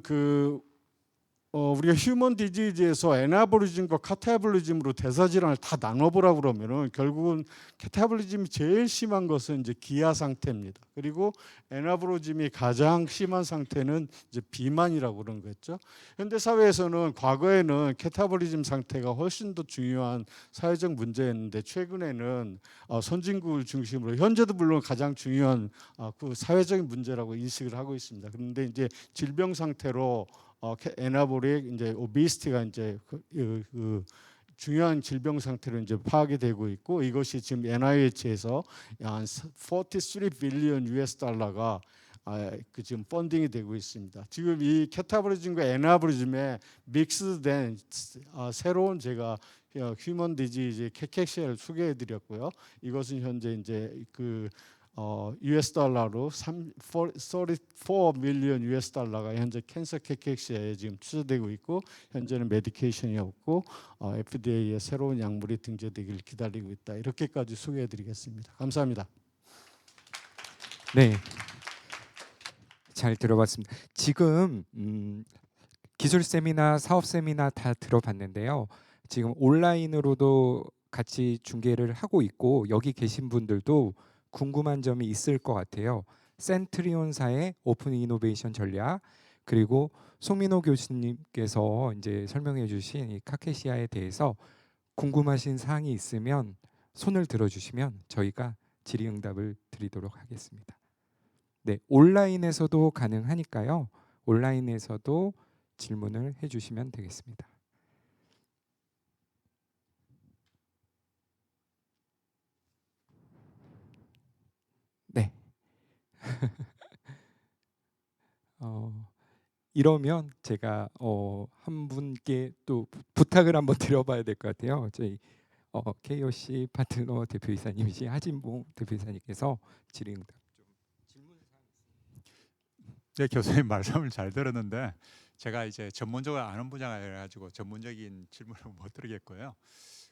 우리가 휴먼 디지즈에서 에나보리즘과 카타볼리즘으로 대사질환을 다 나눠보라 그러면은, 결국은 카타볼리즘이 제일 심한 것은 이제 기아 상태입니다. 그리고 에나보리즘이 가장 심한 상태는 이제 비만이라고 그런 거죠. 현대 사회에서는 과거에는 카타볼리즘 상태가 훨씬 더 중요한 사회적 문제였는데, 최근에는 선진국을 중심으로, 현재도 물론 가장 중요한 그 사회적인 문제라고 인식을 하고 있습니다. 그런데 이제 질병 상태로 에나보릭 이제 오비스티가 이제 그 중요한 질병 상태로 이제 파악이 되고 있고, 이것이 지금 NIH에서 한 43 빌리언 US 달러가 그 지금 펀딩이 되고 있습니다. 지금 이 캐타보리즘과 에나보리즘에 믹스된 새로운 제가 휴먼 디지즈 캐케시아를 소개해 드렸고요. 이것은 현재 이제 US 달러로 34 밀리언 US 달러가 현재 캔서 캐케시아에 지금 투자되고 있고, 현재는 메디케이션이 없고 FDA의 새로운 약물이 등재되기를 기다리고 있다. 이렇게까지 소개해 드리겠습니다. 감사합니다. 네, 잘 들어봤습니다. 지금 기술 세미나, 사업 세미나 다 들어봤는데요. 지금 온라인으로도 같이 중계를 하고 있고, 여기 계신 분들도 궁금한 점이 있을 것 같아요. 센트리온사의 오픈 이노베이션 전략, 그리고 송민호 교수님께서 이제 설명해 주신 이 카케시아에 대해서 궁금하신 사항이 있으면 손을 들어주시면 저희가 질의응답을 드리도록 하겠습니다. 네, 온라인에서도 가능하니까요. 온라인에서도 질문을 해주시면 되겠습니다. 이러면 제가 한 분께 또 부탁을 한번 드려봐야 될 것 같아요. 저희 KOC 파트너 대표이사님이신 하진봉 대표이사님께서 질의응답 좀 질문 네, 교수님 말씀을 잘 들었는데 제가 이제 전문적으로 아는 분야가 가지고 전문적인 질문을 못 드리겠고요.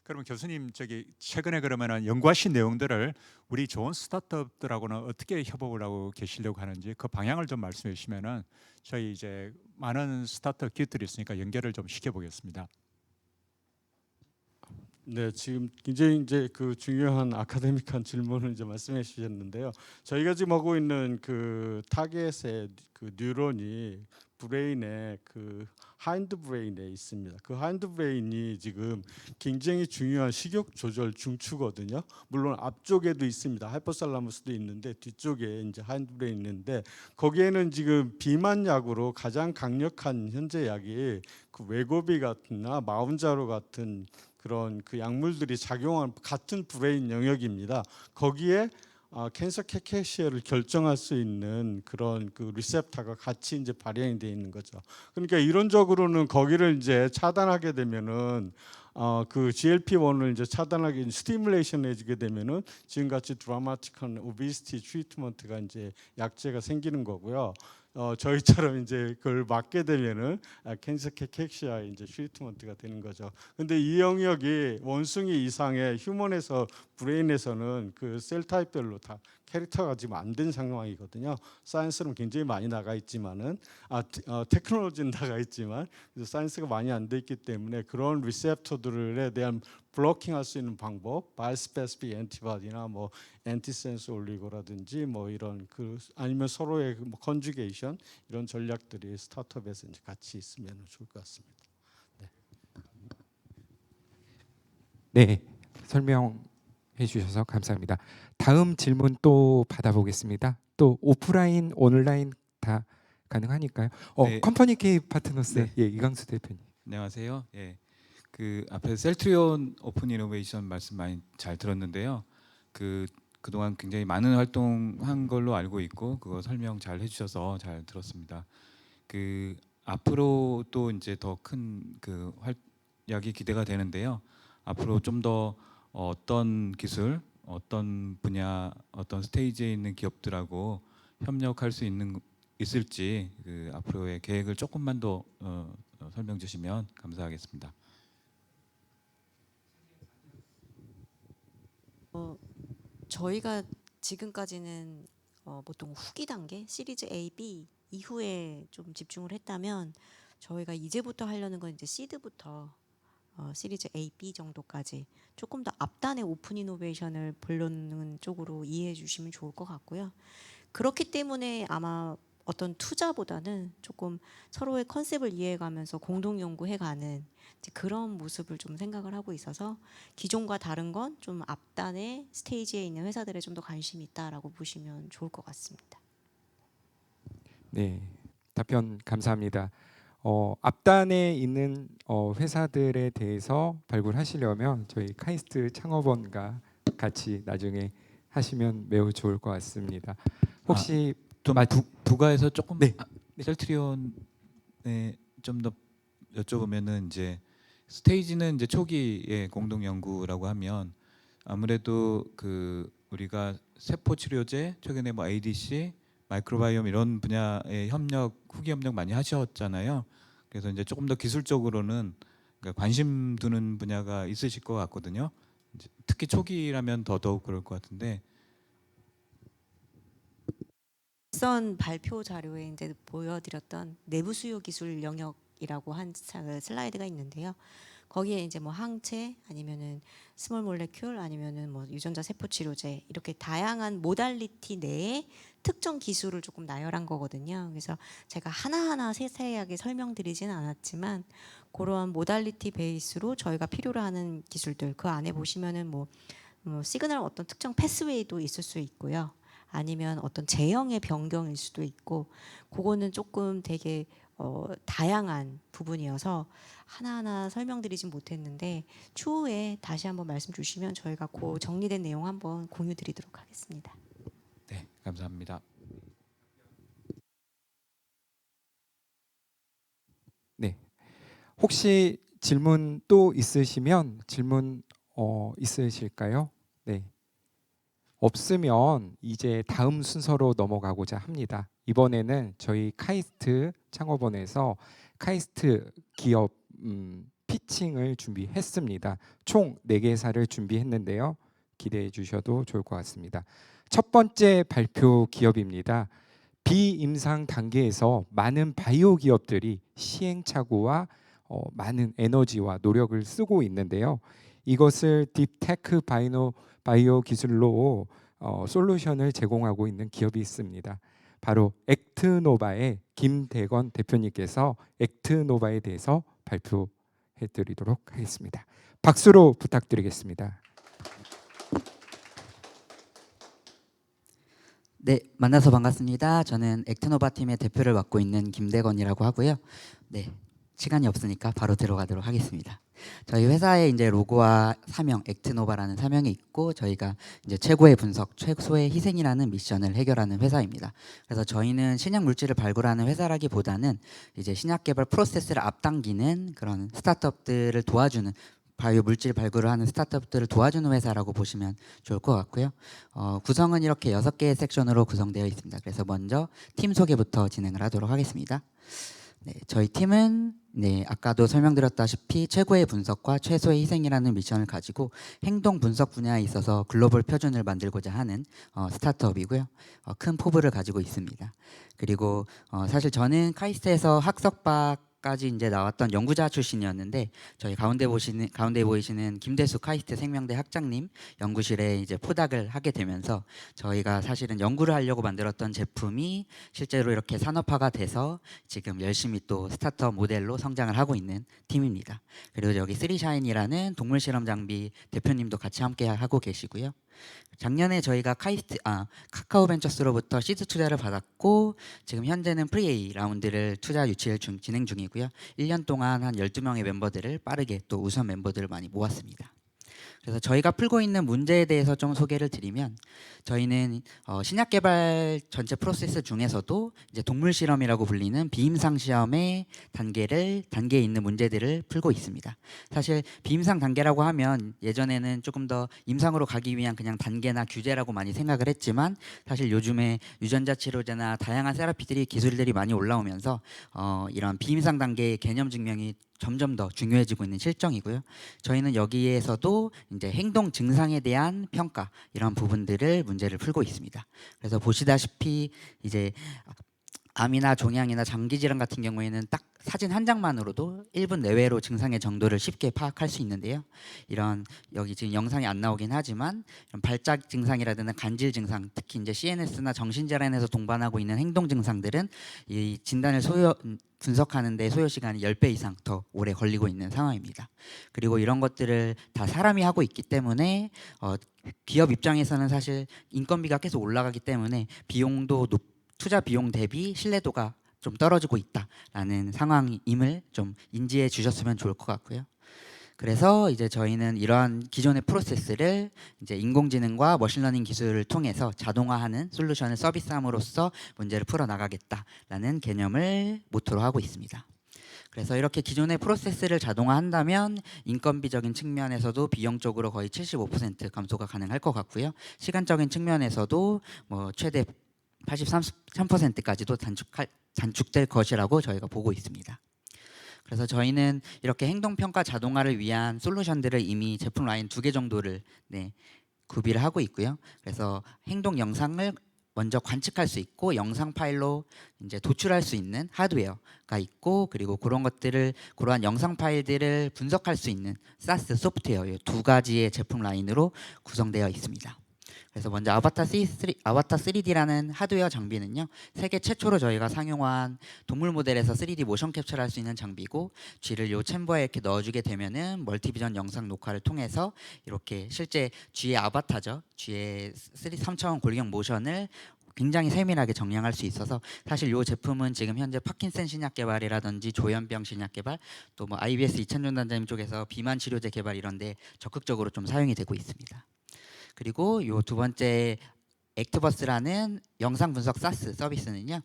그러면 교수님 저기 최근에 그러면은 연구하신 내용들을 우리 좋은 스타트업들하고는 어떻게 협업을 하고 계시려고 하는지 그 방향을 좀 말씀해 주시면은 저희 이제 많은 스타트업 기업들이 있으니까 연결을 좀 시켜보겠습니다. 네, 지금 굉장히 이제 그 중요한 아카데믹한 질문을 이제 말씀해 주셨는데요. 저희가 지금 하고 있는 그 타겟의 그 뉴런이 브레인의 그 하인드 브레인에 있습니다. 그 하인드 브레인이 지금 굉장히 중요한 식욕 조절 중추거든요. 물론 앞쪽에도 있습니다. 하이포살라무스도 있는데 뒤쪽에 이제 하인드 브레인 있는데 거기에는 지금 비만약으로 가장 강력한 현재 약이 그 웨고비 같은나 마운자로 같은 그런 그 약물들이 작용한 같은 브레인 영역입니다. 거기에 캔서 캐케시아를 결정할 수 있는 그런 그 리셉터가 같이 이제 발현이 되어 있는 거죠. 그러니까 이론적으로는 거기를 이제 차단하게 되면은 그 GLP-1을 이제 차단하게 스티뮬레이션 해주게 되면은 지금같이 드라마틱한 오비시티 트리트먼트가 이제 약제가 생기는 거고요. 저희처럼 이제 그걸 맞게 되면은 캔서 캐케시아 이제 트리트먼트가 되는 거죠. 근데 이 영역이 원숭이 이상의 휴먼에서 브레인에서는 그 셀 타입별로 다 캐릭터가 지금 안 된 상황이거든요. 사이언스는 굉장히 많이 나가 있지만은 테크놀로지는 나가 있지만 사이언스가 많이 안 돼 있기 때문에 그런 리셉터들에 대한 블로킹할 수 있는 방법, 바이스페시픽 엔티바디나 뭐 엔티센스 올리고라든지 뭐 이런 그 아니면 서로의 뭐 컨주게이션 이런 전략들이 스타트업에서 이제 같이 있으면 좋을 것 같습니다. 네, 설명해 주셔서 감사합니다. 다음 질문 또 받아보겠습니다. 또 오프라인, 온라인 다 가능하니까요. 네. 컴퍼니 K 파트너스의 네. 예, 이강수 대표님. 안녕하세요. 예. 그 앞에 셀트리온 오픈 이노베이션 말씀 많이 잘 들었는데요. 그동안 굉장히 많은 활동한 걸로 알고 있고 그거 설명 잘 해주셔서 잘 들었습니다. 그 앞으로 또 이제 더 큰 그 활약이 기대가 되는데요. 앞으로 좀 더 어떤 기술, 어떤 분야, 어떤 스테이지에 있는 기업들하고 협력할 수 있을지 그 앞으로의 계획을 조금만 더 설명 주시면 감사하겠습니다. 저희가 지금까지는 보통 후기 단계 시리즈 A, B 이후에 좀 집중을 했다면 저희가 이제부터 하려는 건 이제 시드부터 시리즈 A, B 정도까지 조금 더 앞단의 오픈 이노베이션을 보려는 쪽으로 이해해 주시면 좋을 것 같고요. 그렇기 때문에 아마 어떤 투자보다는 조금 서로의 컨셉을 이해해가면서 공동 연구해가는 그런 모습을 좀 생각을 하고 있어서 기존과 다른 건 좀 앞단의 스테이지에 있는 회사들에 좀 더 관심이 있다라고 보시면 좋을 것 같습니다. 네, 답변 감사합니다. 앞단에 있는 회사들에 대해서 발굴하시려면 저희 카이스트 창업원과 같이 나중에 하시면 매우 좋을 것 같습니다. 혹시 좀 부가해서 조금 네. 셀트리온에 좀 더 여쭤보면은 이제 스테이지는 이제 초기의 공동 연구라고 하면 아무래도 그 우리가 세포 치료제 최근에 뭐 ADC, 마이크로바이옴 이런 분야의 후기 협력 많이 하셨잖아요. 그래서 이제 조금 더 기술적으로는 그러니까 관심 두는 분야가 있으실 것 같거든요. 이제 특히 초기라면 더더욱 그럴 것 같은데. 앞선 발표 자료에 이제 보여드렸던 내부 수요 기술 영역이라고 한 슬라이드가 있는데요. 거기에 이제 뭐 항체 아니면은 스몰 몰레큘 아니면은 뭐 유전자 세포 치료제 이렇게 다양한 모달리티 내에 특정 기술을 조금 나열한 거거든요. 그래서 제가 하나하나 세세하게 설명드리지는 않았지만 그러한 모달리티 베이스로 저희가 필요로 하는 기술들 그 안에 보시면은 뭐 시그널 어떤 특정 패스웨이도 있을 수 있고요. 아니면 어떤 제형의 변경일 수도 있고 그거는 조금 되게 다양한 부분이어서 하나하나 설명드리진 못했는데 추후에 다시 한번 말씀 주시면 저희가 그 정리된 내용 한번 공유 드리도록 하겠습니다. 네, 감사합니다. 혹시 질문 또 있으시면 질문 있으실까요? 네. 없으면 이제 다음 순서로 넘어가고자 합니다. 이번에는 저희 카이스트 창업원에서 카이스트 기업 피칭을 준비했습니다. 총 4개사를 준비했는데요. 기대해 주셔도 좋을 것 같습니다. 첫 번째 발표 기업입니다. 비임상 단계에서 많은 바이오 기업들이 시행착오와 많은 에너지와 노력을 쓰고 있는데요. 이것을 딥테크 바이오 기술로 솔루션을 제공하고 있는 기업이 있습니다. 바로 액트노바의 김대건 대표님께서 액트노바에 대해서 발표해드리도록 하겠습니다. 박수로 부탁드리겠습니다. 네, 만나서 반갑습니다. 저는 액트노바 팀의 대표를 맡고 있는 김대건이라고 하고요. 네, 시간이 없으니까 바로 들어가도록 하겠습니다. 저희 회사의 이제 로고와 사명, 액트노바라는 사명이 있고 저희가 이제 최고의 분석, 최소의 희생이라는 미션을 해결하는 회사입니다. 그래서 저희는 신약 물질을 발굴하는 회사라기보다는 이제 신약 개발 프로세스를 앞당기는 그런 스타트업들을 도와주는 바이오 물질 발굴을 하는 스타트업들을 도와주는 회사라고 보시면 좋을 것 같고요. 구성은 이렇게 6개의 섹션으로 구성되어 있습니다. 그래서 먼저 팀 소개부터 진행을 하도록 하겠습니다. 네, 저희 팀은 아까도 설명드렸다시피 최고의 분석과 최소의 희생이라는 미션을 가지고 행동 분석 분야에 있어서 글로벌 표준을 만들고자 하는 스타트업이고요. 큰 포부를 가지고 있습니다. 그리고 사실 저는 카이스트에서 학석박까지 이제 나왔던 연구자 출신이었는데 저희 가운데 보이시는 김대수 카이스트 생명대 학장님 연구실에 이제 포닥을 하게 되면서 저희가 사실은 연구를 하려고 만들었던 제품이 실제로 이렇게 산업화가 돼서 지금 열심히 또 스타트업 모델로 성장을 하고 있는 팀입니다. 그리고 여기 쓰리샤인이라는 동물 실험 장비 대표님도 같이 함께 하고 계시고요. 작년에 저희가 카카오벤처스로부터 시드 투자를 받았고 지금 현재는 프리-A 라운드를 투자 유치를 진행 중이고요. 1년 동안 한 12명의 멤버들을 빠르게 또 우선 멤버들을 많이 모았습니다. 그래서 저희가 풀고 있는 문제에 대해서 좀 소개를 드리면 저희는 신약 개발 전체 프로세스 중에서도 이제 동물 실험이라고 불리는 비임상 시험의 단계에 있는 문제들을 풀고 있습니다. 사실 비임상 단계라고 하면 예전에는 조금 더 임상으로 가기 위한 그냥 단계나 규제라고 많이 생각을 했지만 사실 요즘에 유전자 치료제나 다양한 세라피들이 기술들이 많이 올라오면서 이런 비임상 단계의 개념 증명이 점점 더 중요해지고 있는 실정이고요. 저희는 여기에서도 이제 행동 증상에 대한 평가 이런 부분들을 문제를 풀고 있습니다. 그래서 보시다시피 이제 암이나 종양이나 장기 질환 같은 경우에는 딱 사진 한 장만으로도 1분 내외로 증상의 정도를 쉽게 파악할 수 있는데요. 이런 여기 지금 영상이 안 나오긴 하지만 이런 발작 증상이라든가 간질 증상, 특히 이제 CNS나 정신질환에서 동반하고 있는 행동 증상들은 이 진단을 분석하는 데 소요 시간이 10배 이상 더 오래 걸리고 있는 상황입니다. 그리고 이런 것들을 다 사람이 하고 있기 때문에 기업 입장에서는 사실 인건비가 계속 올라가기 때문에 투자 비용 대비 신뢰도가 좀 떨어지고 있다라는 상황임을 좀 인지해 주셨으면 좋을 것 같고요. 그래서 이제 저희는 이러한 기존의 프로세스를 이제 인공지능과 머신러닝 기술을 통해서 자동화하는 솔루션을 서비스함으로써 문제를 풀어 나가겠다라는 개념을 모토로 하고 있습니다. 그래서 이렇게 기존의 프로세스를 자동화한다면 인건비적인 측면에서도 비용적으로 거의 75% 감소가 가능할 것 같고요. 시간적인 측면에서도 뭐 최대 83%까지도 단축될 것이라고 저희가 보고 있습니다. 그래서 저희는 이렇게 행동평가 자동화를 위한 솔루션들을 이미 제품 라인 2개 정도를 구비를 하고 있고요. 그래서 행동 영상을 먼저 관측할 수 있고 영상 파일로 이제 도출할 수 있는 하드웨어가 있고 그리고 그러한 영상 파일들을 분석할 수 있는 SaaS 소프트웨어 이 2가지의 제품 라인으로 구성되어 있습니다. 그래서 먼저 아바타 3D라는 하드웨어 장비는요. 세계 최초로 저희가 상용한 동물 모델에서 3D 모션 캡처를 할 수 있는 장비고 쥐를 요 챔버에 이렇게 넣어주게 되면은 멀티비전 영상 녹화를 통해서 이렇게 실제 쥐의 아바타죠. 쥐의 3차원 골격 모션을 굉장히 세밀하게 정량할 수 있어서 사실 이 제품은 지금 현재 파킨슨 신약 개발이라든지 조현병 신약 개발 또 뭐 IBS 이찬준 단장님 쪽에서 비만 치료제 개발 이런 데 적극적으로 좀 사용이 되고 있습니다. 그리고 요 두 번째 액트버스라는 영상 분석 사스 서비스는요,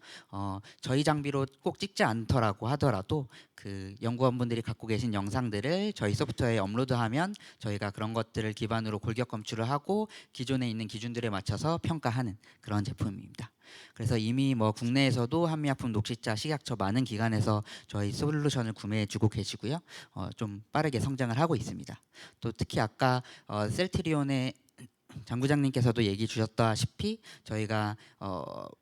저희 장비로 꼭 찍지 않더라고 하더라도 그 연구원분들이 갖고 계신 영상들을 저희 소프트웨어에 업로드하면 저희가 그런 것들을 기반으로 골격 검출을 하고 기존에 있는 기준들에 맞춰서 평가하는 그런 제품입니다. 그래서 이미 뭐 국내에서도 한미약품, 녹시자, 식약처 많은 기관에서 저희 솔루션을 구매해주고 계시고요. 좀 빠르게 성장을 하고 있습니다. 또 특히 아까 셀트리온의 장 부장님께서도 얘기 주셨다시피 저희가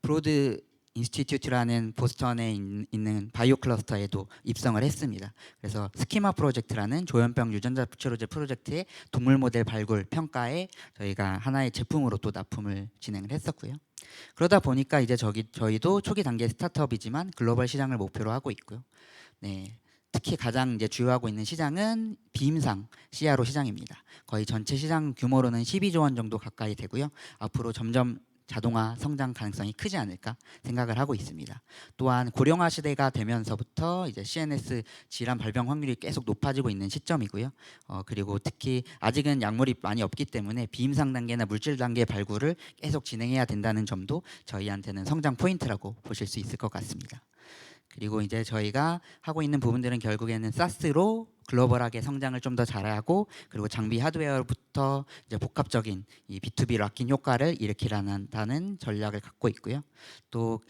브로드 인스티튜트라는 보스턴에 있는 바이오 클러스터에도 입성을 했습니다. 그래서 스키마 프로젝트라는 조현병 유전자 치료제 프로젝트의 동물 모델 발굴 평가에 저희가 하나의 제품으로 또 납품을 진행을 했었고요. 그러다 보니까 이제 저희도 초기 단계 스타트업이지만 글로벌 시장을 목표로 하고 있고요. 네. 특히 가장 이제 주요하고 있는 시장은 비임상 CRO 시장입니다. 거의 전체 시장 규모로는 12조 원 정도 가까이 되고요. 앞으로 점점 자동화 성장 가능성이 크지 않을까 생각을 하고 있습니다. 또한 고령화 시대가 되면서부터 이제 CNS 질환 발병 확률이 계속 높아지고 있는 시점이고요. 그리고 특히 아직은 약물이 많이 없기 때문에 비임상 단계나 물질 단계 발굴을 계속 진행해야 된다는 점도 저희한테는 성장 포인트라고 보실 수 있을 것 같습니다. 그리고 이제 저희가 하고 있는 부분들은 결국에는 사스로 글로벌하게 성장을 좀 더 잘하고 그리고 장비 하드웨어부터 이제 복합적인 이 B2B 락인 효과를 일으키라는 전략을 갖고 있고요. 또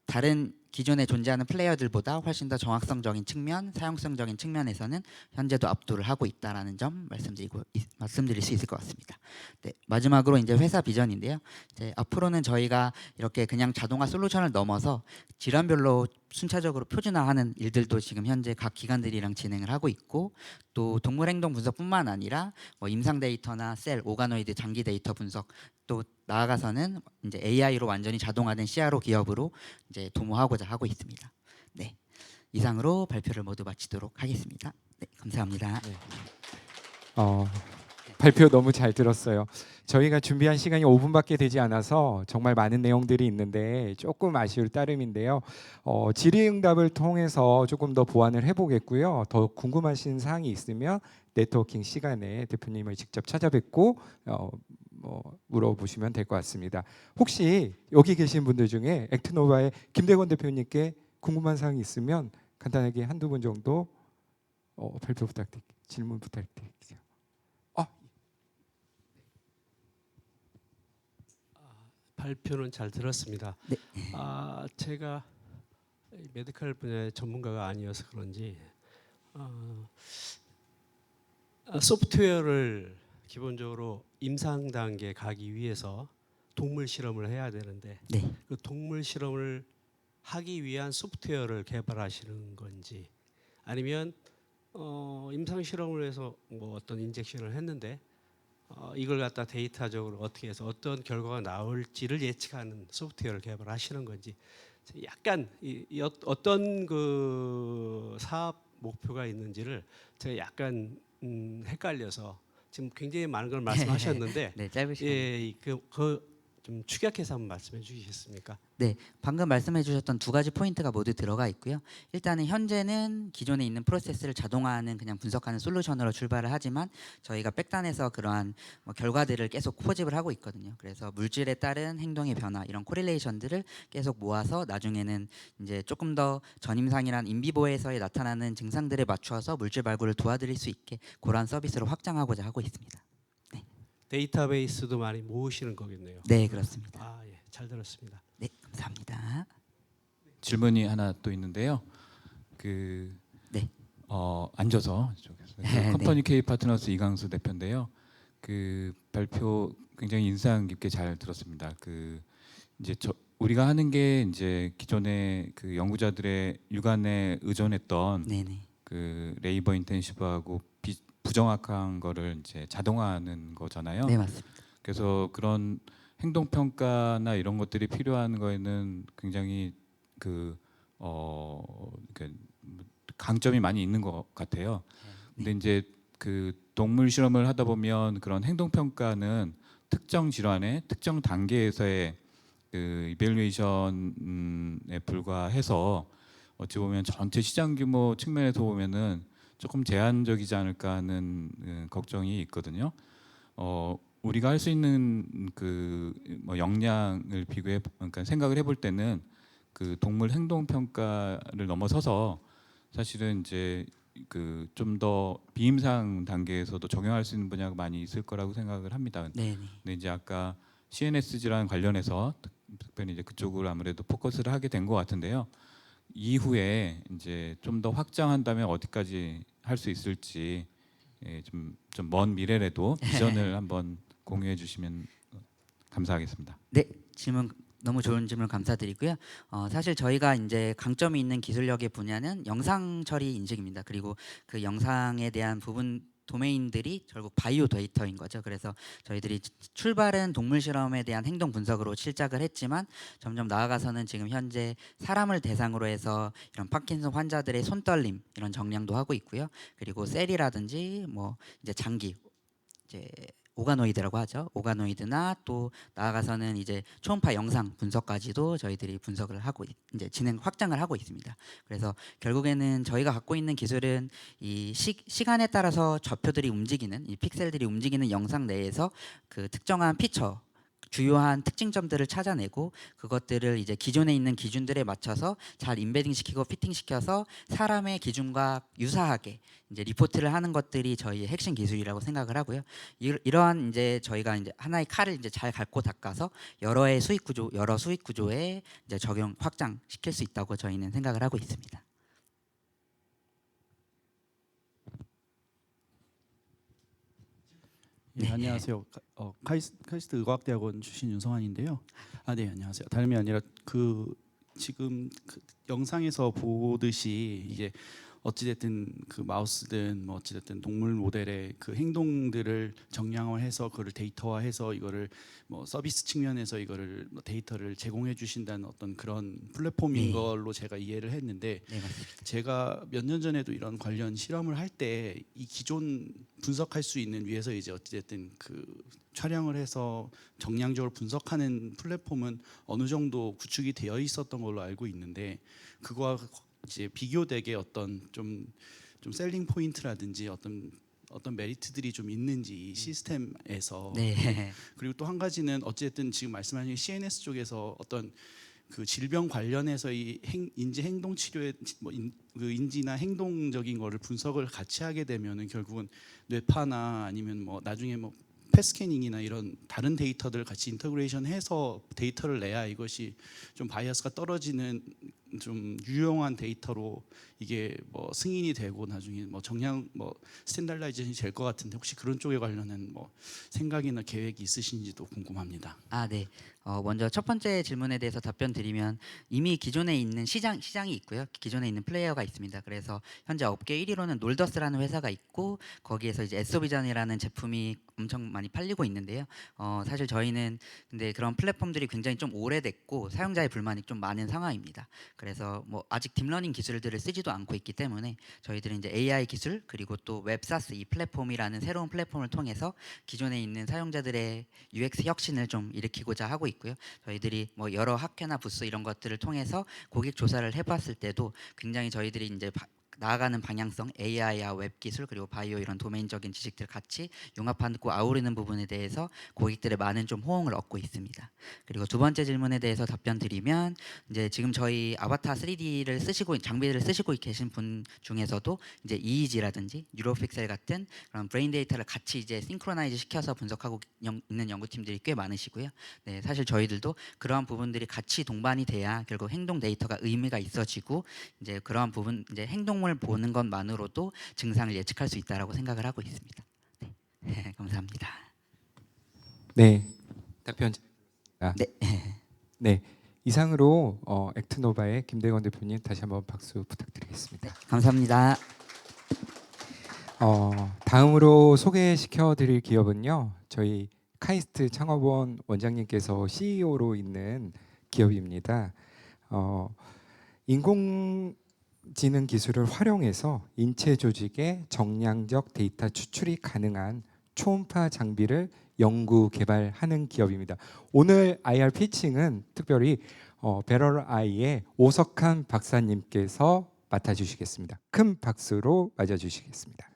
다른 기존에 존재하는 플레이어들보다 훨씬 더 정확성적인 측면, 사용성적인 측면에서는 현재도 압도를 하고 있다라는 점 말씀드릴 수 있을 것 같습니다. 네, 마지막으로 이제 회사 비전인데요. 이제 앞으로는 저희가 이렇게 그냥 자동화 솔루션을 넘어서 질환별로 순차적으로 표준화하는 일들도 지금 현재 각 기관들이랑 진행을 하고 있고 또 동물 행동 분석뿐만 아니라 뭐 임상 데이터나 셀, 오가노이드, 장기 데이터 분석 또 나아가서는 이제 AI로 완전히 자동화된 CRO 기업으로 이제 도모하고자 하고 있습니다. 네, 이상으로 발표를 모두 마치도록 하겠습니다. 네, 감사합니다. 네. 발표 너무 잘 들었어요. 저희가 준비한 시간이 5분밖에 되지 않아서 정말 많은 내용들이 있는데 조금 아쉬울 따름인데요. 질의응답을 통해서 조금 더 보완을 해보겠고요. 더 궁금하신 사항이 있으면 네트워킹 시간에 대표님을 직접 찾아뵙고 물어보시면 될 것 같습니다. 혹시 여기 계신 분들 중에 액트노바의 김대건 대표님께 궁금한 사항이 있으면 간단하게 한두 분 정도 발표 부탁드릴게요. 질문 부탁드릴게요. 발표는 잘 들었습니다. 네. 제가 메디컬 분야의 전문가가 아니어서 그런지 소프트웨어를 기본적으로 임상 단계에 가기 위해서 동물 실험을 해야 되는데 네. 그 동물 실험을 하기 위한 소프트웨어를 개발하시는 건지 아니면 임상 실험을 해서 뭐 어떤 인젝션을 했는데 이걸 갖다 데이터적으로 어떻게 해서 어떤 결과가 나올지를 예측하는 소프트웨어를 개발하시는 건지 약간 어떤 그 사업 목표가 있는지를 제가 약간 헷갈려서 지금 굉장히 많은 걸 말씀하셨는데 네, 짧은 시간. 예, 좀 축약해서 한번 말씀해 주시겠습니까? 네, 방금 말씀해 주셨던 두 가지 포인트가 모두 들어가 있고요. 일단은 현재는 기존에 있는 프로세스를 자동화하는 그냥 분석하는 솔루션으로 출발을 하지만 저희가 백단에서 그러한 결과들을 계속 포집을 하고 있거든요. 그래서 물질에 따른 행동의 변화 이런 코릴레이션들을 계속 모아서 나중에는 이제 조금 더 전임상이란 인비보에서의 나타나는 증상들에 맞추어서 물질 발굴을 도와드릴 수 있게 그러한 서비스를 확장하고자 하고 있습니다. 데이터베이스도 많이 모으시는 거겠네요. 네, 그렇습니다. 예, 잘 들었습니다. 네, 감사합니다. 질문이 하나 또 있는데요. 네. 앉아서 이쪽에서 네. 컴퍼니 K 파트너스 이강수 대표인데요. 그 발표 굉장히 인상 깊게 잘 들었습니다. 이제 우리가 하는 게 이제 기존의 그 연구자들의 육안에 의존했던 네네. 그 레이버 인텐시브하고 부정확한 거를 이제 자동화하는 거잖아요. 네, 맞습니다. 그래서 그런 행동 평가나 이런 것들이 필요한 거에는 굉장히 강점이 많이 있는 것 같아요. 근데 이제 그 동물 실험을 하다 보면 그런 행동 평가는 특정 질환의 특정 단계에서의 그 이밸루에이션에 불과해서 어찌 보면 전체 시장 규모 측면에서 보면은 조금 제한적이지 않을까 하는 걱정이 있거든요. 우리가 할 수 있는 그 뭐 역량을 그러니까 생각을 해볼 때는 그 동물 행동 평가를 넘어서서 사실은 이제 그 좀 더 비임상 단계에서도 적용할 수 있는 분야가 많이 있을 거라고 생각을 합니다. 네, 근데 이제 아까 CNS 질환 관련해서 특별히 이제 그쪽을 아무래도 포커스를 하게 된 것 같은데요. 이후에 이제 좀 더 확장한다면 어디까지 할 수 있을지 예, 좀 먼 미래라도 비전을 한번 공유해 주시면 감사하겠습니다. 네, 질문 너무 좋은 질문 감사드리고요. 사실 저희가 이제 강점이 있는 기술력의 분야는 영상 처리 인식입니다. 그리고 그 영상에 대한 부분 도메인들이 결국 바이오 데이터인 거죠. 그래서 저희들이 출발은 동물 실험에 대한 행동 분석으로 시작을 했지만 점점 나아가서는 지금 현재 사람을 대상으로 해서 이런 파킨슨 환자들의 손떨림 이런 정량도 하고 있고요. 그리고 셀이라든지 뭐 이제 장기 이제 오가노이드라고 하죠. 오가노이드나 또 나아가서는 이제 초음파 영상 분석까지도 저희들이 분석을 하고 이제 진행 확장을 하고 있습니다. 그래서 결국에는 저희가 갖고 있는 기술은 이 시간에 따라서 좌표들이 움직이는 이 픽셀들이 움직이는 영상 내에서 그 특정한 피처 주요한 특징점들을 찾아내고 그것들을 이제 기존에 있는 기준들에 맞춰서 잘 임베딩 시키고 피팅 시켜서 사람의 기준과 유사하게 이제 리포트를 하는 것들이 저희의 핵심 기술이라고 생각을 하고요. 이러한 이제 저희가 이제 하나의 칼을 이제 잘 갈고 닦아서 여러 수익 구조에 이제 적용 확장 시킬 수 있다고 저희는 생각을 하고 있습니다. 네, 안녕하세요. 카이스트 의과학대학원 출신 윤성환인데요. 네, 안녕하세요. 다름이 아니라 그 지금 그 영상에서 보듯이 이제 어찌됐든 그 마우스든 뭐 어찌됐든 동물 모델의 그 행동들을 정량을 해서 그걸 데이터화해서 이거를 뭐 서비스 측면에서 이거를 뭐 데이터를 제공해 주신다는 어떤 그런 플랫폼인 네. 걸로 제가 이해를 했는데 네, 맞습니다. 제가 몇 년 전에도 이런 관련 실험을 할 때 이 기존 분석할 수 있는 위에서 이제 어찌됐든 그 촬영을 해서 정량적으로 분석하는 플랫폼은 어느 정도 구축이 되어 있었던 걸로 알고 있는데 그거와 이제 비교되게 어떤 좀 셀링 포인트라든지 어떤 메리트들이 좀 있는지 이 시스템에서 네. 그리고 또 한 가지는 어쨌든 지금 말씀하신 CNS 쪽에서 어떤 그 질병 관련해서 이 인지 행동 치료의 그 인지나 행동적인 거를 분석을 같이 하게 되면은 결국은 뇌파나 아니면 뭐 나중에 뭐 펫스캐닝이나 이런 다른 데이터들 같이 인터그레이션해서 데이터를 내야 이것이 좀 바이어스가 떨어지는 좀 유용한 데이터로 이게 뭐 승인이 되고 나중에 뭐 정량 뭐 스탠다라이제이션이 될 것 같은데 혹시 그런 쪽에 관련한 뭐 생각이나 계획이 있으신지도 궁금합니다. 네. 먼저 첫 번째 질문에 대해서 답변 드리면 이미 기존에 있는 시장이 있고요. 기존에 있는 플레이어가 있습니다. 그래서 현재 업계 1위로는 놀더스라는 회사가 있고 거기에서 이제 에소비전이라는 제품이 엄청 많이 팔리고 있는데요. 사실 저희는 근데 그런 플랫폼들이 굉장히 좀 오래됐고 사용자의 불만이 좀 많은 상황입니다. 그래서 뭐 아직 딥러닝 기술들을 쓰지도 않고 있기 때문에 저희들은 이제 AI 기술 그리고 또 웹사스 이 플랫폼이라는 새로운 플랫폼을 통해서 기존에 있는 사용자들의 UX 혁신을 좀 일으키고자 하고 있고요. 저희들이 뭐 여러 학회나 부스 이런 것들을 통해서 고객 조사를 해봤을 때도 굉장히 저희들이 이제 나아가는 방향성 AI와 웹 기술 그리고 바이오 이런 도메인적인 지식들 같이 융합하고 아우르는 부분에 대해서 고객들의 많은 좀 호응을 얻고 있습니다. 그리고 두 번째 질문에 대해서 답변 드리면 이제 지금 저희 아바타 3D를 쓰시고 장비를 쓰시고 계신 분 중에서도 이제 EEG라든지 뉴로픽셀 같은 그런 브레인 데이터를 같이 이제 싱크로나이즈 시켜서 분석하고 있는 연구팀들이 꽤 많으시고요. 네, 사실 저희들도 그러한 부분들이 같이 동반이 돼야 결국 행동 데이터가 의미가 있어지고 이제 그러한 부분 이제 행동을 보는 것만으로도 증상을 예측할 수 있다라고 생각을 하고 있습니다. 네, 감사합니다. 네, 답변. 네. 네, 이상으로 액트노바의 김대건 대표님 다시 한번 박수 부탁드리겠습니다. 감사합니다. 다음으로 소개시켜드릴 기업은요, 저희 카이스트 창업원 원장님께서 CEO로 있는 기업입니다. 인공지능 기술을 활용해서 인체 조직의 정량적 데이터 추출이 가능한 초음파 장비를 연구 개발하는 기업입니다. 오늘 IR 피칭은 특별히 베럴 아이의 오석한 박사님께서 맡아주시겠습니다. 큰 박수로 맞아주시겠습니다.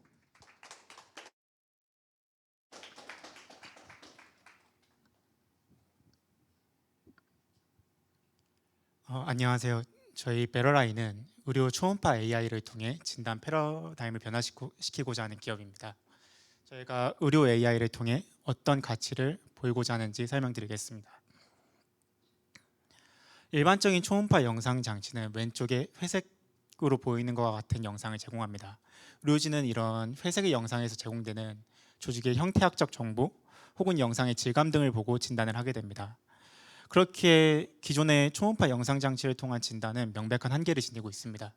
안녕하세요. 저희 베러라인은 의료 초음파 AI를 통해 진단 패러다임을 변화시키고자 하는 기업입니다. 저희가 의료 AI를 통해 어떤 가치를 보이고자 하는지 설명드리겠습니다. 일반적인 초음파 영상 장치는 왼쪽에 회색으로 보이는 것과 같은 영상을 제공합니다. 의료진은 이런 회색의 영상에서 제공되는 조직의 형태학적 정보 혹은 영상의 질감 등을 보고 진단을 하게 됩니다. 그렇게 기존의 초음파 영상 장치를 통한 진단은 명백한 한계를 지니고 있습니다.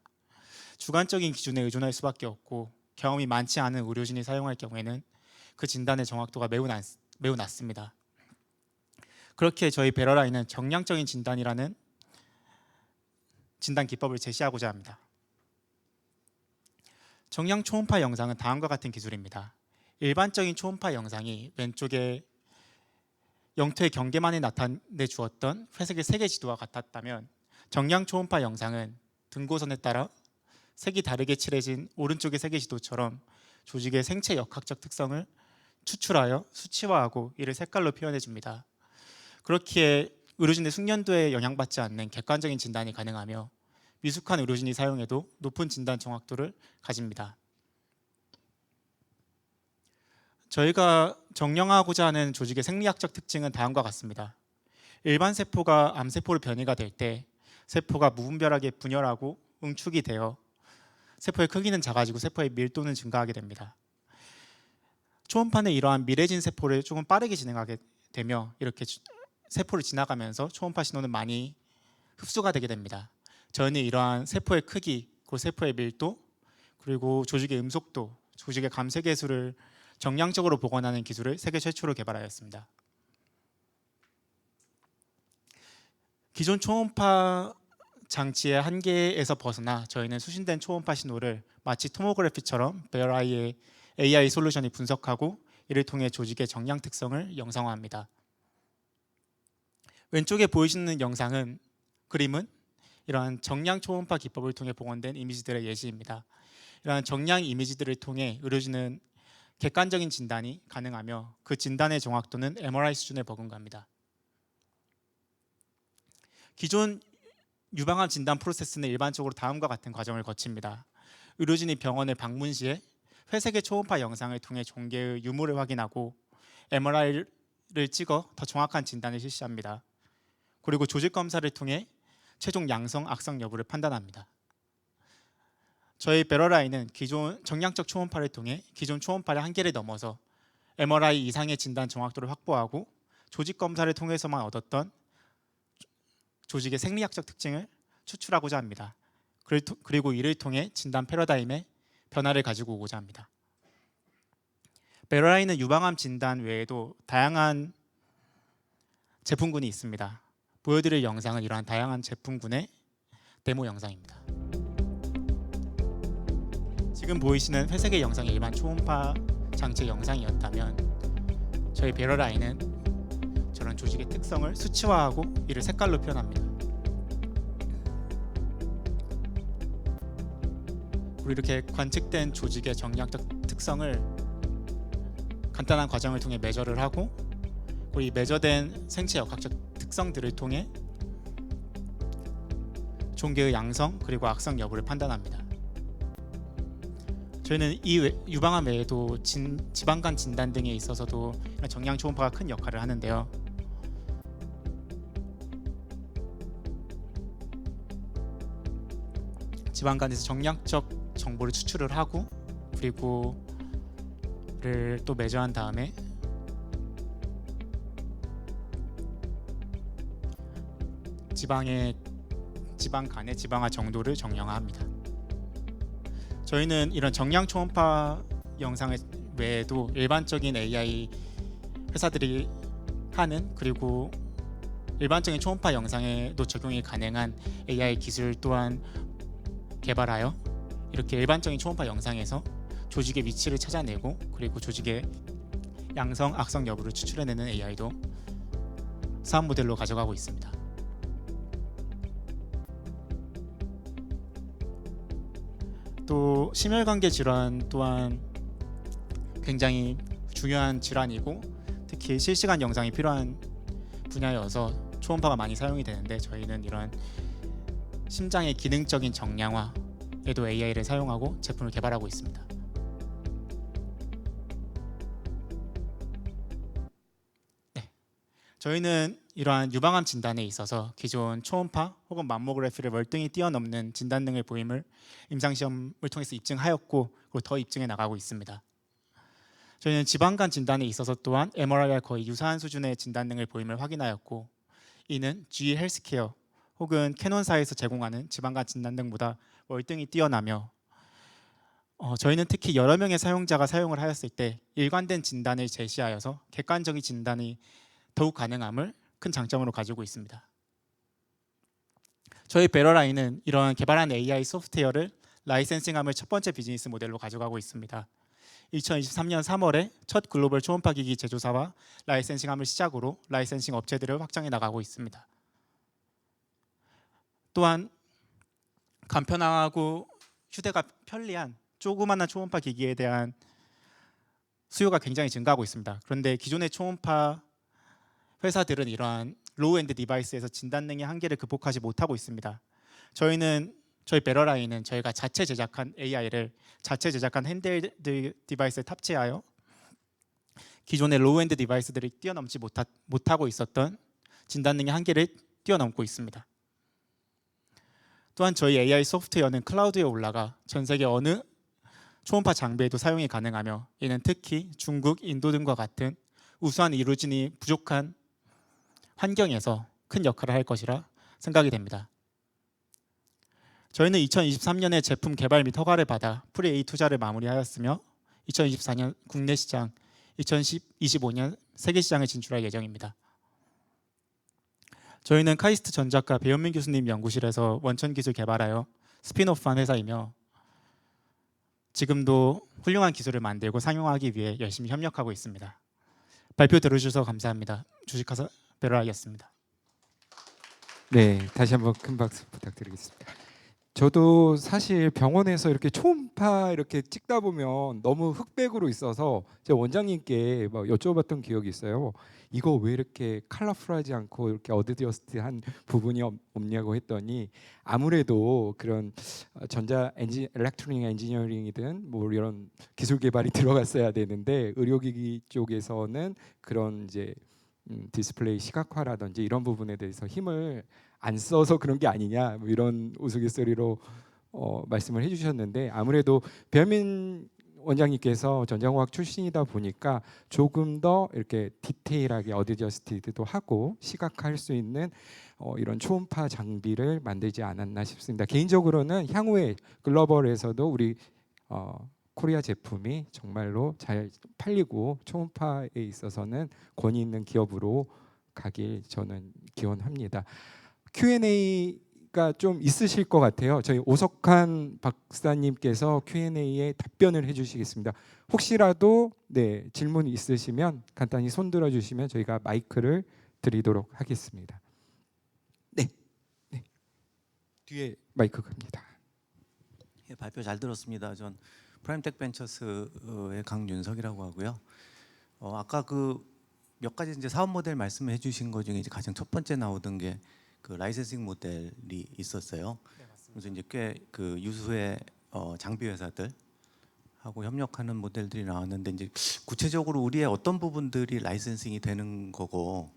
주관적인 기준에 의존할 수밖에 없고 경험이 많지 않은 의료진이 사용할 경우에는 그 진단의 정확도가 매우 낮습니다. 그렇게 저희 베러라인은 정량적인 진단이라는 진단 기법을 제시하고자 합니다. 정량 초음파 영상은 다음과 같은 기술입니다. 일반적인 초음파 영상이 왼쪽에 영토의 경계만에 나타내 주었던 회색의 색의 지도와 같았다면 정량 초음파 영상은 등고선에 따라 색이 다르게 칠해진 오른쪽의 색의 지도처럼 조직의 생체 역학적 특성을 추출하여 수치화하고 이를 색깔로 표현해 줍니다. 그렇기에 의료진의 숙련도에 영향받지 않는 객관적인 진단이 가능하며 미숙한 의료진이 사용해도 높은 진단 정확도를 가집니다. 저희가 정량하고자 하는 조직의 생리학적 특징은 다음과 같습니다. 일반 세포가 암세포로 변이가 될 때 세포가 무분별하게 분열하고 응축이 되어 세포의 크기는 작아지고 세포의 밀도는 증가하게 됩니다. 초음파는 이러한 미래진 세포를 조금 빠르게 진행하게 되며 이렇게 세포를 지나가면서 초음파 신호는 많이 흡수가 되게 됩니다. 저희는 이러한 세포의 크기, 그 세포의 밀도, 그리고 조직의 음속도, 조직의 감색계수를 정량적으로 복원하는 기술을 세계 최초로 개발하였습니다. 기존 초음파 장치의 한계에서 벗어나 저희는 수신된 초음파 신호를 마치 토모그래피처럼 베러라이의 AI 솔루션이 분석하고 이를 통해 조직의 정량 특성을 영상화합니다. 왼쪽에 보이시는 그림은 이러한 정량 초음파 기법을 통해 복원된 이미지들의 예시입니다. 이러한 정량 이미지들을 통해 의료진은 객관적인 진단이 가능하며 그 진단의 정확도는 MRI 수준에 버금갑니다. 기존 유방암 진단 프로세스는 일반적으로 다음과 같은 과정을 거칩니다. 의료진이 병원을 방문 시에 회색의 초음파 영상을 통해 종괴의 유무를 확인하고 MRI를 찍어 더 정확한 진단을 실시합니다. 그리고 조직 검사를 통해 최종 양성, 악성 여부를 판단합니다. 저희 베러라인은 기존 정량적 초음파를 통해 기존 초음파의 한계를 넘어서 MRI 이상의 진단 정확도를 확보하고 조직 검사를 통해서만 얻었던 조직의 생리학적 특징을 추출하고자 합니다. 그리고 이를 통해 진단 패러다임의 변화를 가지고 오고자 합니다. 베러라인은 유방암 진단 외에도 다양한 제품군이 있습니다. 보여드릴 영상은 이러한 다양한 제품군의 데모 영상입니다. 지금 보이시는 회색의 영상이 일반 초음파 장치 영상이었다면 저희 베러라인은 저런 조직의 특성을 수치화하고 이를 색깔로 표현합니다. 그리고 이렇게 관측된 조직의 정량적 특성을 간단한 과정을 통해 매저를 하고 그리고 이 매저된 생체 역학적 특성들을 통해 종괴의 양성 그리고 악성 여부를 판단합니다. 저희는 이 유방암 외에도 지방간 진단 등에 있어서도 정량 초음파가 큰 역할을 하는데요. 지방간에서 정량적 정보를 추출을 하고 그리고 를 또 매저한 다음에 지방간의 지방화 정도를 정량화합니다. 저희는 이런 정량 초음파 영상을 외에도 일반적인 AI 회사들이 하는 그리고 일반적인 초음파 영상에도 적용이 가능한 AI 기술 또한 개발하여 이렇게 일반적인 초음파 영상에서 조직의 위치를 찾아내고 그리고 조직의 양성, 악성 여부를 추출해내는 AI도 사업 모델로 가져가고 있습니다. 또 심혈관계 질환 또한 굉장히 중요한 질환이고 특히 실시간 영상이 필요한 분야여서 초음파가 많이 사용이 되는데 저희는 이런 심장의 기능적인 정량화에도 AI를 사용하고 제품을 개발하고 있습니다. 네, 저희는 이러한 유방암 진단에 있어서 기존 초음파 혹은 맘모그래피를 월등히 뛰어넘는 진단 능을 보임을 임상시험을 통해서 입증하였고 그리고 더 입증해 나가고 있습니다. 저희는 지방간 진단에 있어서 또한 MRI와 거의 유사한 수준의 진단 능을 보임을 확인하였고 이는 GE 헬스케어 혹은 캐논사에서 제공하는 지방간 진단 등보다 월등히 뛰어나며 저희는 특히 여러 명의 사용자가 사용을 하였을 때 일관된 진단을 제시하여서 객관적인 진단이 더욱 가능함을 큰 장점으로 가지고 있습니다. 저희 베러라인은 이러한 개발한 AI 소프트웨어를 라이센싱함을 첫 번째 비즈니스 모델로 가져가고 있습니다. 2023년 3월에 첫 글로벌 초음파 기기 제조사와 라이센싱함을 시작으로 라이센싱 업체들을 확장해 나가고 있습니다. 또한 간편하고 휴대가 편리한 조그마한 초음파 기기에 대한 수요가 굉장히 증가하고 있습니다. 그런데 기존의 초음파 회사들은 이러한 로우엔드 디바이스에서 진단 능의 한계를 극복하지 못하고 있습니다. 저희 베러라인은 저희가 자체 제작한 AI를 자체 제작한 핸드헬드 디바이스에 탑재하여 기존의 로우엔드 디바이스들이 뛰어넘지 못하고 있었던 진단 능의 한계를 뛰어넘고 있습니다. 또한 저희 AI 소프트웨어는 클라우드에 올라가 전 세계 어느 초음파 장비에도 사용이 가능하며 이는 특히 중국, 인도 등과 같은 우수한 이루진이 부족한 환경에서 큰 역할을 할 것이라 생각이 됩니다. 저희는 2023년에 제품 개발 및 허가를 받아 프리-A 투자를 마무리하였으며 2024년 국내 시장, 2025년 세계 시장에 진출할 예정입니다. 저희는 카이스트 전작가 배현민 교수님 연구실에서 원천 기술 개발하여 스핀오프한 회사이며 지금도 훌륭한 기술을 만들고 상용하기 위해 열심히 협력하고 있습니다. 발표 들어주셔서 감사합니다. 주식회사 베러라이였습니다. 네, 다시 한번 큰 박수 부탁드리겠습니다. 저도 사실 병원에서 이렇게 초음파 이렇게 찍다 보면 너무 흑백으로 있어서 제가 원장님께 막 여쭤봤던 기억이 있어요. 이거 왜 이렇게 컬러풀하지 않고 이렇게 어드저스트한 부분이 없냐고 했더니 아무래도 그런 일렉트로닉 엔지니어링이든 뭐 이런 기술 개발이 들어갔어야 되는데 의료기기 쪽에서는 그런 이제 디스플레이 시각화라든지 이런 부분에 대해서 힘을 안 써서 그런 게 아니냐 뭐 이런 우스갯소리로 말씀을 해주셨는데 아무래도 배현민 원장님께서 전자공학 출신이다 보니까 조금 더 이렇게 디테일하게 어드저스티드도 하고 시각화할 수 있는 이런 초음파 장비를 만들지 않았나 싶습니다. 개인적으로는 향후에 글로벌에서도 우리 코리아 제품이 정말로 잘 팔리고 초음파에 있어서는 권위 있는 기업으로 가길 저는 기원합니다. Q&A가 좀 있으실 것 같아요. 저희 오석환 박사님께서 Q&A에 답변을 해주시겠습니다. 혹시라도 질문 있으시면 간단히 손 들어주시면 저희가 마이크를 드리도록 하겠습니다. 네. 뒤에 마이크 갑니다. 예, 발표 잘 들었습니다. 전 프라임텍 벤처스의 강윤석이라고 하고요. 아까 그 몇 가지 이제 사업 모델 말씀해 주신 것 중에 이제 가장 첫 번째 나오던 게 그 라이센싱 모델이 있었어요. 네, 맞습니다. 그래서 이제 꽤 그 유수의 장비 회사들하고 협력하는 모델들이 나왔는데 이제 구체적으로 우리의 어떤 부분들이 라이센싱이 되는 거고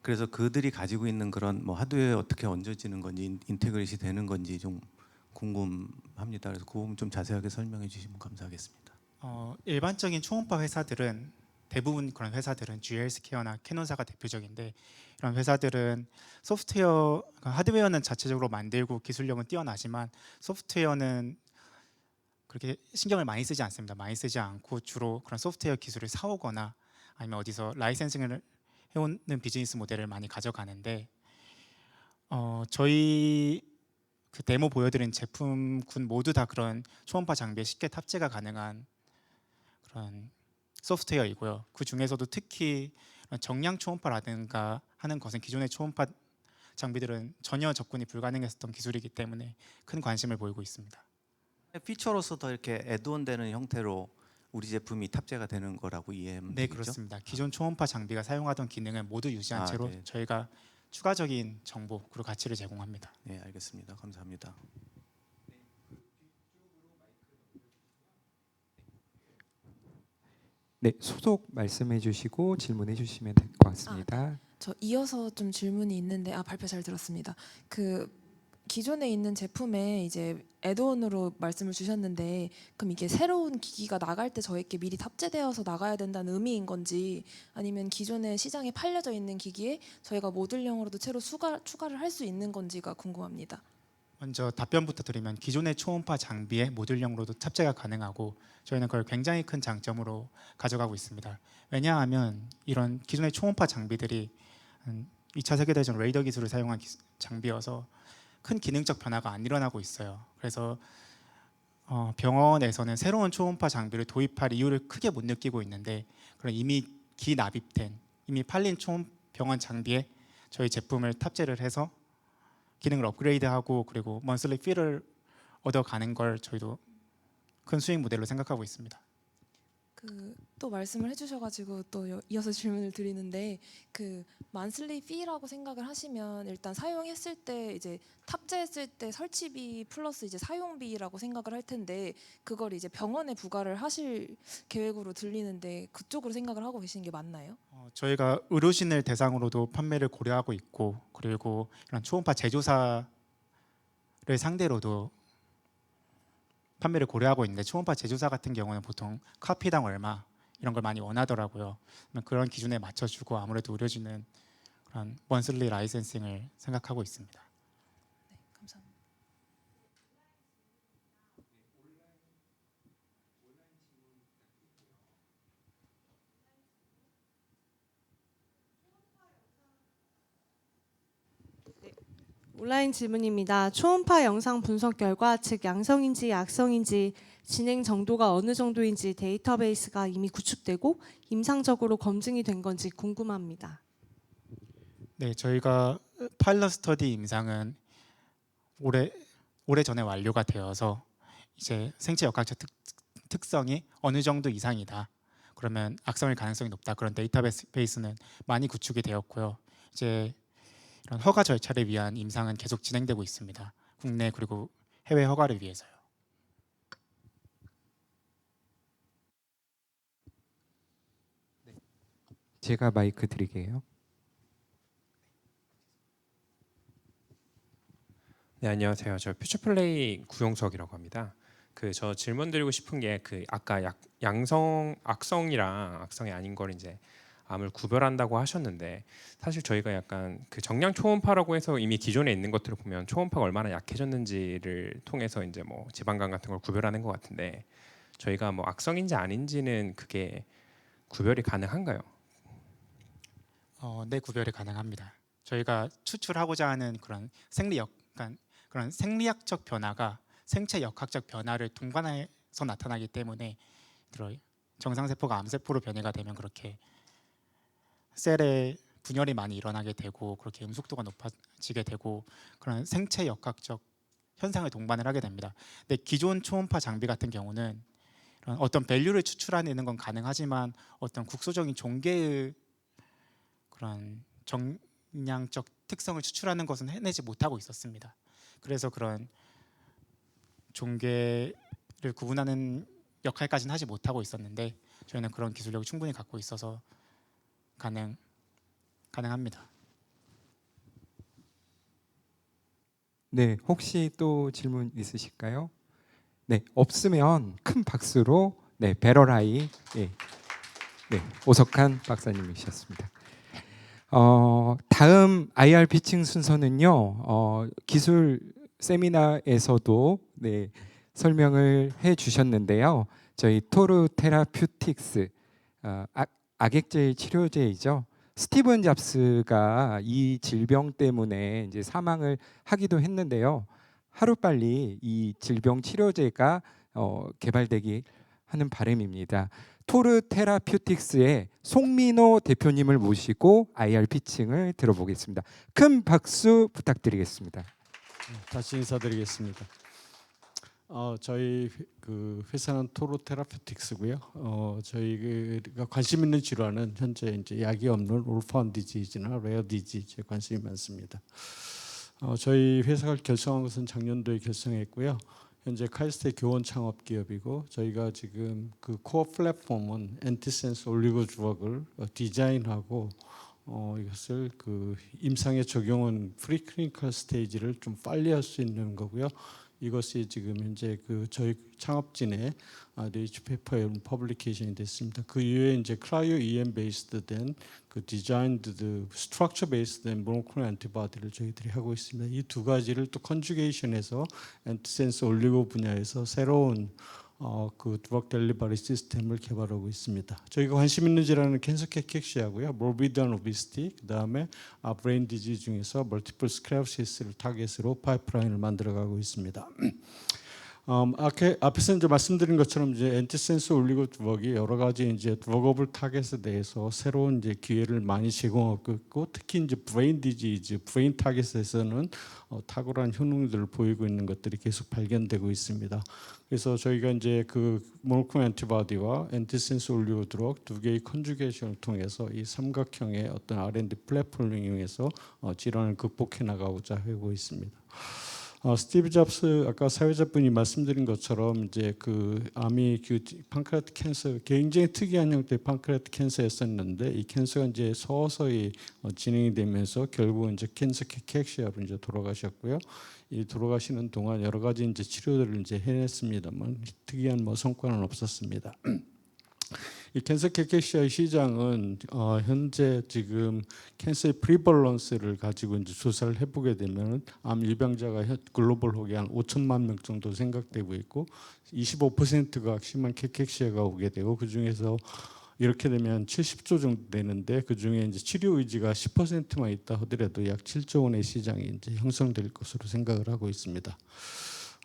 그래서 그들이 가지고 있는 그런 뭐 하드웨어에 어떻게 얹어지는 건지 인테그레이션이 되는 건지 좀 궁금합니다. 그래서 그 부분 좀 자세하게 설명해 주시면 감사하겠습니다. 일반적인 초음파 회사들은 대부분 그런 회사들은 GE 헬스케어나 캐논사가 대표적인데 이런 회사들은 소프트웨어, 하드웨어는 자체적으로 만들고 기술력은 뛰어나지만 소프트웨어는 그렇게 신경을 많이 쓰지 않습니다. 많이 쓰지 않고 주로 그런 소프트웨어 기술을 사오거나 아니면 어디서 라이센싱을 해오는 비즈니스 모델을 많이 가져가는데 저희 그 데모 보여드린 제품군 모두 다 그런 초음파 장비에 쉽게 탑재가 가능한 그런 소프트웨어이고요. 그 중에서도 특히 정량 초음파라든가 하는 것은 기존의 초음파 장비들은 전혀 접근이 불가능했었던 기술이기 때문에 큰 관심을 보이고 있습니다. 피처로서 더 이렇게 애드온되는 형태로 우리 제품이 탑재가 되는 거라고 이해하면 네, 되겠죠? 그렇습니다. 기존 초음파 장비가 사용하던 기능은 모두 유지한 채로 네. 저희가 추가적인 정보 그리고 가치를 제공합니다. 네, 알겠습니다. 감사합니다. 네, 소속 말씀해 주시고 질문해 주시면 될 것 같습니다. 저 이어서 좀 질문이 있는데 발표 잘 들었습니다. 그 기존에 있는 제품에 이제 애드온으로 말씀을 주셨는데 그럼 이게 새로운 기기가 나갈 때 저에게 미리 탑재되어서 나가야 된다는 의미인 건지 아니면 기존에 시장에 팔려져 있는 기기에 저희가 모듈형으로도 새로 추가를 할 수 있는 건지가 궁금합니다. 먼저 답변부터 드리면 기존의 초음파 장비에 모듈형으로도 탑재가 가능하고 저희는 그걸 굉장히 큰 장점으로 가져가고 있습니다. 왜냐하면 이런 기존의 초음파 장비들이 2차 세계대전 레이더 기술을 사용한 장비여서 큰 기능적 변화가 안 일어나고 있어요. 그래서 병원에서는 새로운 초음파 장비를 도입할 이유를 크게 못 느끼고 있는데 그런 이미 기납입된 이미 팔린 병원 장비에 저희 제품을 탑재를 해서 기능을 업그레이드하고 그리고 먼슬리 피를 얻어가는 걸 저희도 큰 수익 모델로 생각하고 있습니다. 또 말씀을 해주셔가지고 또 이어서 질문을 드리는데 그 만슬리 피라고 생각을 하시면 일단 사용했을 때 이제 탑재했을 때 설치비 플러스 이제 사용비라고 생각을 할 텐데 그걸 이제 병원에 부과를 하실 계획으로 들리는데 그쪽으로 생각을 하고 계시는 게 맞나요? 저희가 의료진을 대상으로도 판매를 고려하고 있고 그리고 이런 초음파 제조사를 상대로도 판매를 고려하고 있는데 초음파 제조사 같은 경우는 보통 카피당 얼마 이런 걸 많이 원하더라고요. 그런 기준에 맞춰주고 아무래도 의료진은 그런 먼슬리 라이센싱을 생각하고 있습니다. 네, 감사합니다. 온라인 질문입니다. 초음파 영상 분석 결과 즉 양성인지 악성인지 진행 정도가 어느 정도인지 데이터베이스가 이미 구축되고 임상적으로 검증이 된 건지 궁금합니다. 네, 저희가 파일럿 스터디 임상은 올해 전에 완료가 되어서 이제 생체 역학적 특성이 어느 정도 이상이다. 그러면 악성일 가능성이 높다. 그런 데이터베이스는 많이 구축이 되었고요. 이제 이런 허가 절차를 위한 임상은 계속 진행되고 있습니다. 국내 그리고 해외 허가를 위해서요. 제가 마이크 드릴게요. 네, 안녕하세요. 저 퓨처플레이 구용석이라고 합니다. 저 질문 드리고 싶은 게 아까 악성이랑 악성이 아닌 걸 이제 암을 구별한다고 하셨는데 사실 저희가 약간 정량 초음파라고 해서 이미 기존에 있는 것들을 보면 초음파가 얼마나 약해졌는지를 통해서 이제 뭐 지방간 같은 걸 구별하는 것 같은데 저희가 뭐 악성인지 아닌지는 그게 구별이 가능한가요? 네, 구별이 가능합니다. 저희가 추출하고자 하는 그런 그런 생리학적 변화가 생체 역학적 변화를 동반해서 나타나기 때문에 정상세포가 암세포로 변이가 되면 그렇게 셀에 분열이 많이 일어나게 되고 그렇게 음속도가 높아지게 되고 그런 생체 역학적 현상을 동반을 하게 됩니다. 근데 기존 초음파 장비 같은 경우는 어떤 밸류를 추출해내는 건 가능하지만 어떤 국소적인 종괴의 그런 정량적 특성을 추출하는 것은 해내지 못하고 있었습니다. 그래서 그런 종괴를 구분하는 역할까지는 하지 못하고 있었는데 저희는 그런 기술력을 충분히 갖고 있어서 가능합니다. 네, 혹시 또 질문 있으실까요? 네, 없으면 큰 박수로 네, 배럴아이 오석한 박사님이셨습니다. 다음 IR 피칭 순서는요, 기술 세미나에서도 네, 설명을 해주셨는데요. 저희 토르 테라퓨틱스 악액제일 치료제이죠. 스티븐 잡스가 이 질병 때문에 이제 사망을 하기도 했는데요. 하루빨리 이 질병 치료제가 개발되기 하는 바람입니다. 토르 테라퓨틱스의 송민호 대표님을 모시고 IR 피칭을 들어보겠습니다. 큰 박수 부탁드리겠습니다. 다시 인사드리겠습니다. 저희 그 회사는 토로 테라피틱스고요. 저희가 관심 있는 질환은 현재 이제 약이 없는 올파운 디지즈나 레어 디지즈에 관심이 많습니다. 저희 회사가 결성한 것은 작년도에 결성했고요. 현재 카이스트의 교원 창업 기업이고 저희가 지금 그 코어 플랫폼은 엔티센스 올리고 드럭을 디자인하고 이것을 그 임상에 적용한 프리클리니컬 스테이지를 좀 빨리 할 수 있는 거고요. 이것이 지금 현재 그 저희 창업진의 네이처 페이퍼에 퍼블리케이션이 됐습니다. 그 이후에 이제 크라이오 EM 베이스드 된 그 디자인드 스트럭처 베이스드 된 모노클로널 안티바디를 저희들이 하고 있습니다. 이 두 가지를 또 컨주게이션해서 엔티센스 올리고 분야에서 새로운 그 드럭 델리버리 시스템을 개발하고 있습니다. 저희가 관심 있는 질환은 캔서 캐캑시아고요, 모비드한 오비시티, 그다음에 브레인 디지즈 중에서 멀티플 스크레로시스를 타겟으로 파이프라인을 만들어가고 있습니다. 앞에서 이제 말씀드린 것처럼 이제 엔티센스 올리고 드럭이 여러 가지 이제 드럭업을 타겟에 대해서 새로운 이제 기회를 많이 제공하고 있고 특히 이제 브레인 디지즈, 브레인 타겟에서는 탁월한 효능들을 보이고 있는 것들이 계속 발견되고 있습니다. 그래서 저희가 이제 그 모노클로널 안티바디와 엔티센스 올리고 드럭 두 개의 컨주게이션을 통해서 이 삼각형의 어떤 R&D 플랫폼을 이용해서 질환을 극복해 나가고자 하고 있습니다. 스티브 잡스 아까 사회자분이 말씀드린 것처럼 이제 그 암이 그 판크레아틱 캔서 굉장히 특이한 형태의 판크레아틱 캔서였었는데 이 캔서가 이제 서서히 진행이 되면서 결국 이제 캔서 캐캑시아로 이제 돌아가셨고요. 이 돌아가시는 동안 여러 가지 이제 치료들을 이제 해냈습니다만 특이한 뭐 성과는 없었습니다. 이 캔서 캐캑시아의 시장은 현재 지금 캔서의 프리벌런스를 가지고 이제 조사를 해보게 되면 암 입양자가 글로벌하게 한 5천만 명 정도 생각되고 있고 25%가 심한 캐캑시아가 오게 되고 그 중에서 이렇게 되면 70조 정도 되는데 그 중에 이제 치료 의지가 10%만 있다 하더라도 약 7조 원의 시장이 이제 형성될 것으로 생각을 하고 있습니다.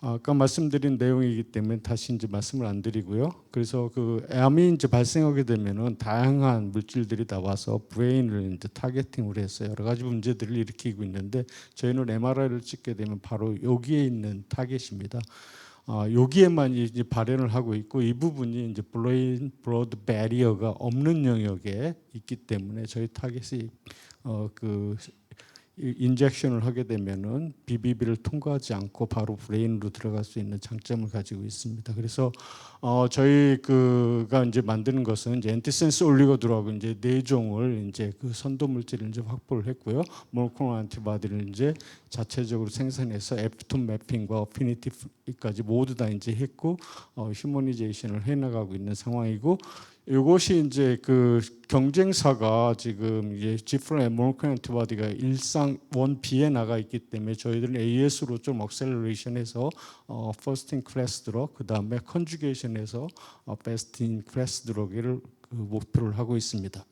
아까 말씀드린 내용이기 때문에 다시 이제 말씀을 안 드리고요. 그래서 그 암이 이제 발생하게 되면은 다양한 물질들이 나와서 브레인을 이제 타겟팅으로 해서 여러 가지 문제들을 일으키고 있는데 저희는 MRI를 찍게 되면 바로 여기에 있는 타겟입니다. 여기에만 이제 발현을 하고 있고 이 부분이 이제 브레인 브로드 배리어가 없는 영역에 있기 때문에 저희 타겟이 그 인젝션을 하게 되면은 BBB를 통과하지 않고 바로 브레인으로 들어갈 수 있는 장점을 가지고 있습니다. 그래서 저희 그가 이제 만드는 것은 이제 엔티센스 올리고 드럭 이제 네 종을 이제 그 선도 물질을 이제 확보를 했고요. 모노클로널 안티바디를 이제 자체적으로 생산해서 에피톤 매핑과 어피니티까지 모두 다 이제 했고 휴머니제이션을 해 나가고 있는 상황이고. 이것이 이제 그 경쟁사가 지금 이제 지프라 모노클로널 안티바디가 일상 1B에 나가 있기 때문에 저희들은 AS로 좀 억셀러레이션해서 퍼스트 인 클래스 드럭 그다음에 컨주게이션해서 베스트 인 클래스 드럭을 목표를 하고 있습니다.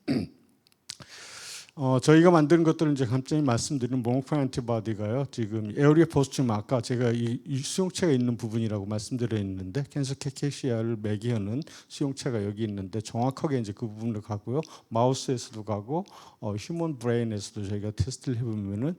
저희가 만드는 것들은 이제 간단히 말씀드리는 모노클로널 안티바디가요. 지금 에어리어 포스튬 아까 제가 이 수용체가 있는 부분이라고 말씀드렸는데 캔서 캐캑시아를 매개하는 수용체가 여기 있는데 정확하게 이제 그 부분으로 가고요. 마우스에서도 가고 휴먼 브레인에서도 저희가 테스트를 해보면은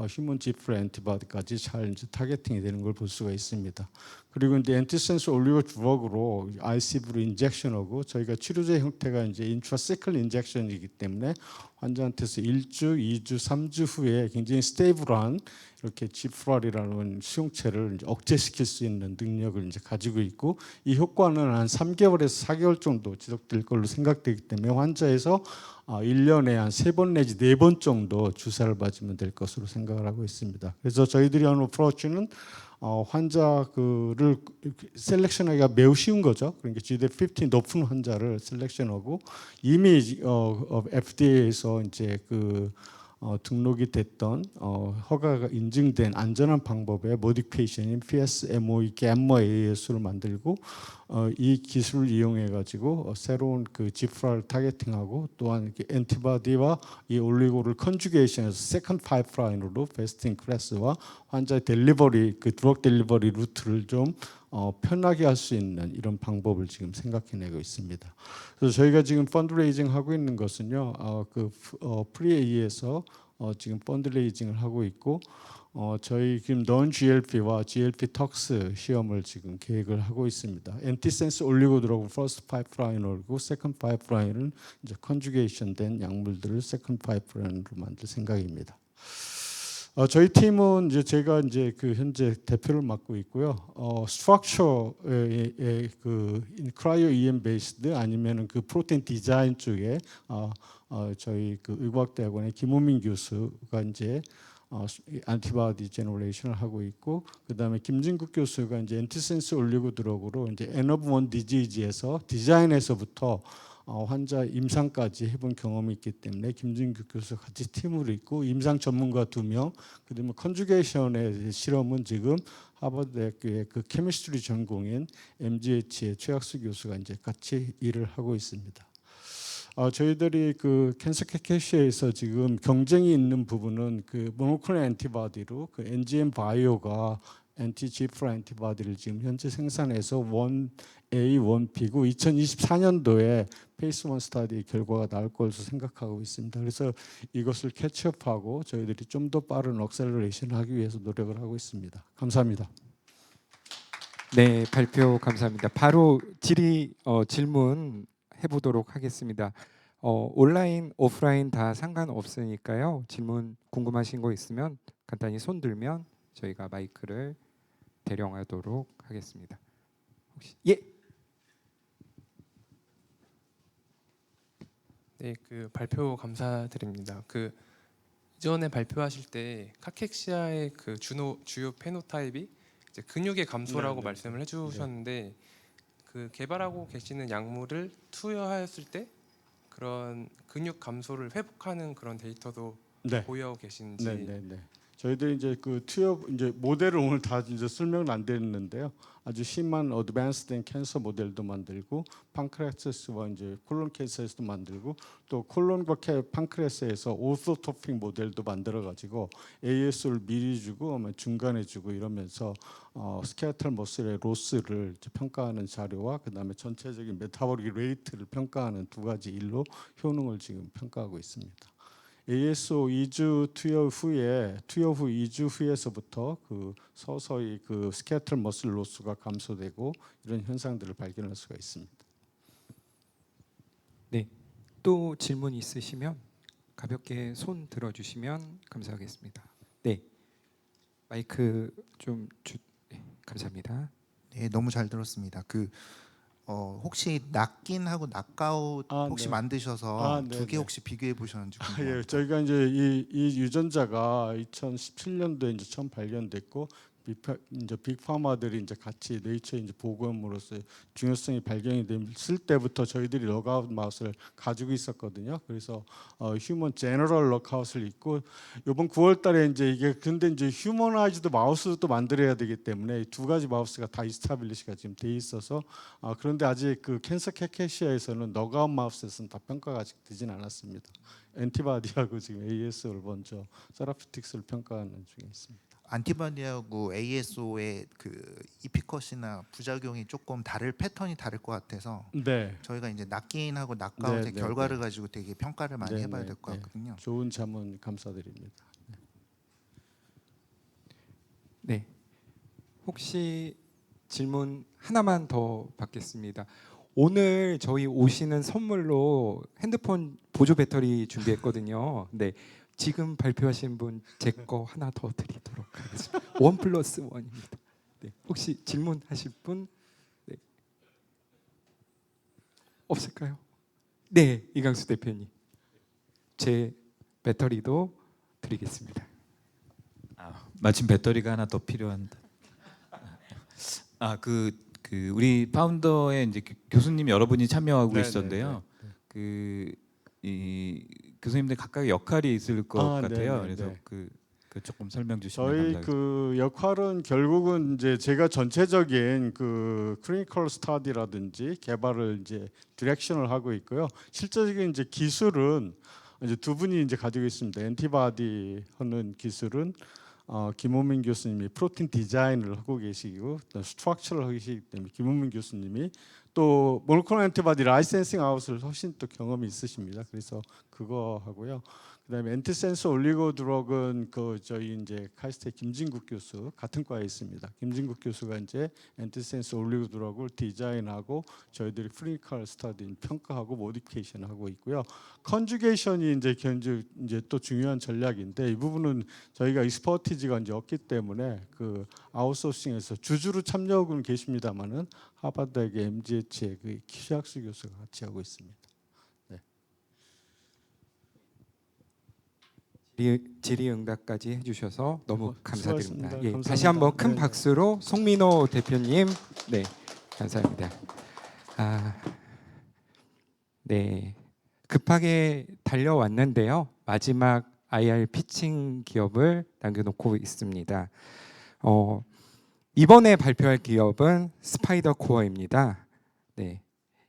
휴먼 지프라 안티바디까지 잘 이제 타겟팅이 되는 걸 볼 수가 있습니다. 그리고 이제 엔티센스 올리고 드럭으로 ICV로 인젝션하고 저희가 치료제 형태가 이제 인트라세클 인젝션이기 때문에 환자한테서 1주, 2주, 3주 후에 굉장히 스테이블한 이렇게 지프랄이라는 수용체를 이제 억제시킬 수 있는 능력을 이제 가지고 있고 이 효과는 한 3개월에서 4개월 정도 지속될 걸로 생각되기 때문에 환자에서 1년에 한 3번 내지 4번 정도 주사를 맞으면 될 것으로 생각을 하고 있습니다. 그래서 저희들이 하는 어프로치는 환자를 셀렉션하기가 매우 쉬운 거죠. 그러니까 GD15 높은 환자를 셀렉션하고 이미 FDA에서 이제 그 등록이 됐던 허가가 인증된 안전한 방법의 모디피케이션인 PSMOE gamma AS를 만들고 이 기술을 이용해 가지고 새로운 그 지프라를 타겟팅하고 또한 엔티바디와 이 올리고를 컨주게이션해서 세컨드 파이프라인으로 베스트 인 클래스와 환자의 델리버리 그 드럭 델리버리 루트를 좀 편하게 할 수 있는 이런 방법을 지금 생각해내고 있습니다. 그래서 저희가 지금 펀드레이징 하고 있는 것은요, 프리에이에서 지금 펀드레이징을 하고 있고 저희 지금 non GLP와 GLP tox 시험을 지금 계획을 하고 있습니다. 엔티센스 올리고 드러그 퍼스트 파이프라인이고 세컨드 파이프라인은 이제 컨주게이션된 약물들을 세컨드 파이프라인으로 만들 생각입니다. 저희 팀은 이제 제가 이제 그 현재 대표를 맡고 있고요. 스트럭처의 그 크라이오 EM 베이스드 아니면은 그 프로테인 디자인 쪽에 저희 그 의과학대학원의 김우민 교수가 이제 안티바디 제너레이션을 하고 있고, 그다음에 김진국 교수가 이제 엔티센스 올리고 드러그로 이제 N-of-1 디지즈에서 디자인에서부터 환자 임상까지 해본 경험이 있기 때문에 김진국 교수 같이 팀으로 있고, 임상 전문가 2명, 그다음에 컨주게이션의 실험은 지금 하버드대학교의 그 케미스트리 전공인 MGH의 최학수 교수가 이제 같이 일을 하고 있습니다. 저희들이 그 캔서 캐캐시에서 지금 경쟁이 있는 부분은 그 모노클로널 엔티바디로 그 NGM 바이오가 엔티지프라 엔티바디를 지금 현재 생산해서 1A, 1B고 2024년도에 페이스 1 스터디 결과가 나올 것으로 생각하고 있습니다. 그래서 이것을 캐치업하고 저희들이 좀 더 빠른 억셀러레이션을 하기 위해서 노력을 하고 있습니다. 감사합니다. 네, 발표 감사합니다. 바로 질문 해보도록 하겠습니다. 온라인, 오프라인 다 상관없으니까요. 질문 궁금하신 거 있으면 간단히 손 들면 저희가 마이크를 대령하도록 하겠습니다. 혹시 네, 그 발표 감사드립니다. 그 이전에 발표하실 때 카케시아의 그 주요 페노타입이 이제 근육의 감소라고 말씀을 해주셨는데 그 개발하고 계시는 약물을 투여하였을 때 그런 근육 감소를 회복하는 그런 데이터도 보유하고 계신지. 네. 저희들이 이제 그 투여 이제 모델을 오늘 다 이제 설명을 안 드렸는데요. 아주 심한 어드밴스된 캔서 모델도 만들고, 판크레아스와 이제 콜론 캔서에서도 만들고, 또 콜론과 판크레아스에서 오토토픽 모델도 만들어 가지고 AS를 미리 주고 아마 중간에 주고 이러면서 스케이털 머슬의 로스를 평가하는 자료와 그다음에 전체적인 메타볼릭 레이트를 평가하는 두 가지 일로 효능을 지금 평가하고 있습니다. ASO 2주 투여 후 2주 후에서부터 그 서서히 그 스케이털 머슬 로스가 감소되고 이런 현상들을 발견할 수가 있습니다. 네, 또 질문 있으시면 가볍게 손 들어주시면 감사하겠습니다. 네, 마이크 좀 감사합니다. 네, 너무 잘 들었습니다. 혹시 낙긴하고 낙가웃 혹시 만드셔서 두 개 혹시 비교해 보셨는지 궁금합니다. 예, 저희가 이제 이 유전자가 2017년도에 이제 처음 발견됐고, 이제 빅파마들이 이제 같이 네이처에 이제 보고함으로써 중요성이 발견이 됐을 때부터 저희들이 럭아웃 마우스를 가지고 있었거든요. 그래서 휴먼 제너럴 럭아웃을 있고, 이번 9월달에 이제 이게 근데 이제 휴머나이즈드 마우스도 만들어야 되기 때문에 두 가지 마우스가 다 이스타빌리시가 지금 돼 있어서 그런데 아직 그 캔서 캐캐시아에서는 럭아웃 마우스에서는 다 평가가 아직 되진 않았습니다. 엔티바디하고 지금 AS를 먼저 세라피틱스를 평가하는 중에 있습니다. 안티바디하고 ASO의 그 이피컷이나 부작용이 조금 패턴이 다를 것 같아서 저희가 이제 낙긴하고 낙가웃의 결과를 가지고 되게 평가를 많이 해봐야 될 것 같거든요. 좋은 자문 감사드립니다. 네, 혹시 질문 하나만 더 받겠습니다. 오늘 저희 오시는 선물로 핸드폰 보조 배터리 준비했거든요. 네, 지금 발표하신 분 제 거 하나 더 드리도록 하겠습니다. 1+1입니다. 네, 혹시 질문하실 분 없을까요? 네, 이강수 대표님, 제 배터리도 드리겠습니다. 마침 배터리가 하나 더 필요한데. 우리 파운더에 이제 교수님 여러분이 참여하고 계시던데요. 이 교수님들 각각의 역할이 있을 것 같아요. 그래서 그 조금 설명 주시면 감사하겠습니다. 저희 그 역할은 결국은 이제 제가 전체적인 그 클리니컬 스터디라든지 개발을 이제 디렉션을 하고 있고요. 실제적인 이제 기술은 이제 두 분이 이제 가지고 있습니다. 엔티바디 하는 기술은 김호민 교수님이 프로틴 디자인을 하고 계시고 스트럭처를 하고 계시기 때문에 김호민 교수님이 또 모노클로널 엔티바디 라이센싱 아웃을 훨씬 또 경험이 있으십니다. 그래서 그거 하고요. 그다음에 엔티센스 올리고 드럭은 그 저희 이제 카이스트의 김진국 교수 같은 과에 있습니다. 김진국 교수가 이제 엔티센스 올리고 드럭을 디자인하고 저희들이 클리니컬 스터디 평가하고 모디피케이션 하고 있고요. 컨주게이션이 이제 이제 또 중요한 전략인데 이 부분은 저희가 익스퍼티지가 이제 없기 때문에 그 아웃소싱에서 주주로 참여하고는 계십니다만은 하버드의 MGH의 그 키시학수 교수가 같이 하고 있습니다. 질의응답까지 해주셔서 너무 감사드립니다. 수고하셨습니다. 예, 감사합니다. 다시 한번 큰 네네. 박수로 송민호 대표님, 네, 감사합니다. 네, 급하게 달려왔는데요. 마지막 IR 피칭 기업을 남겨놓고 있습니다. 이번에 발표할 기업은 스파이더 코어입니다. 네,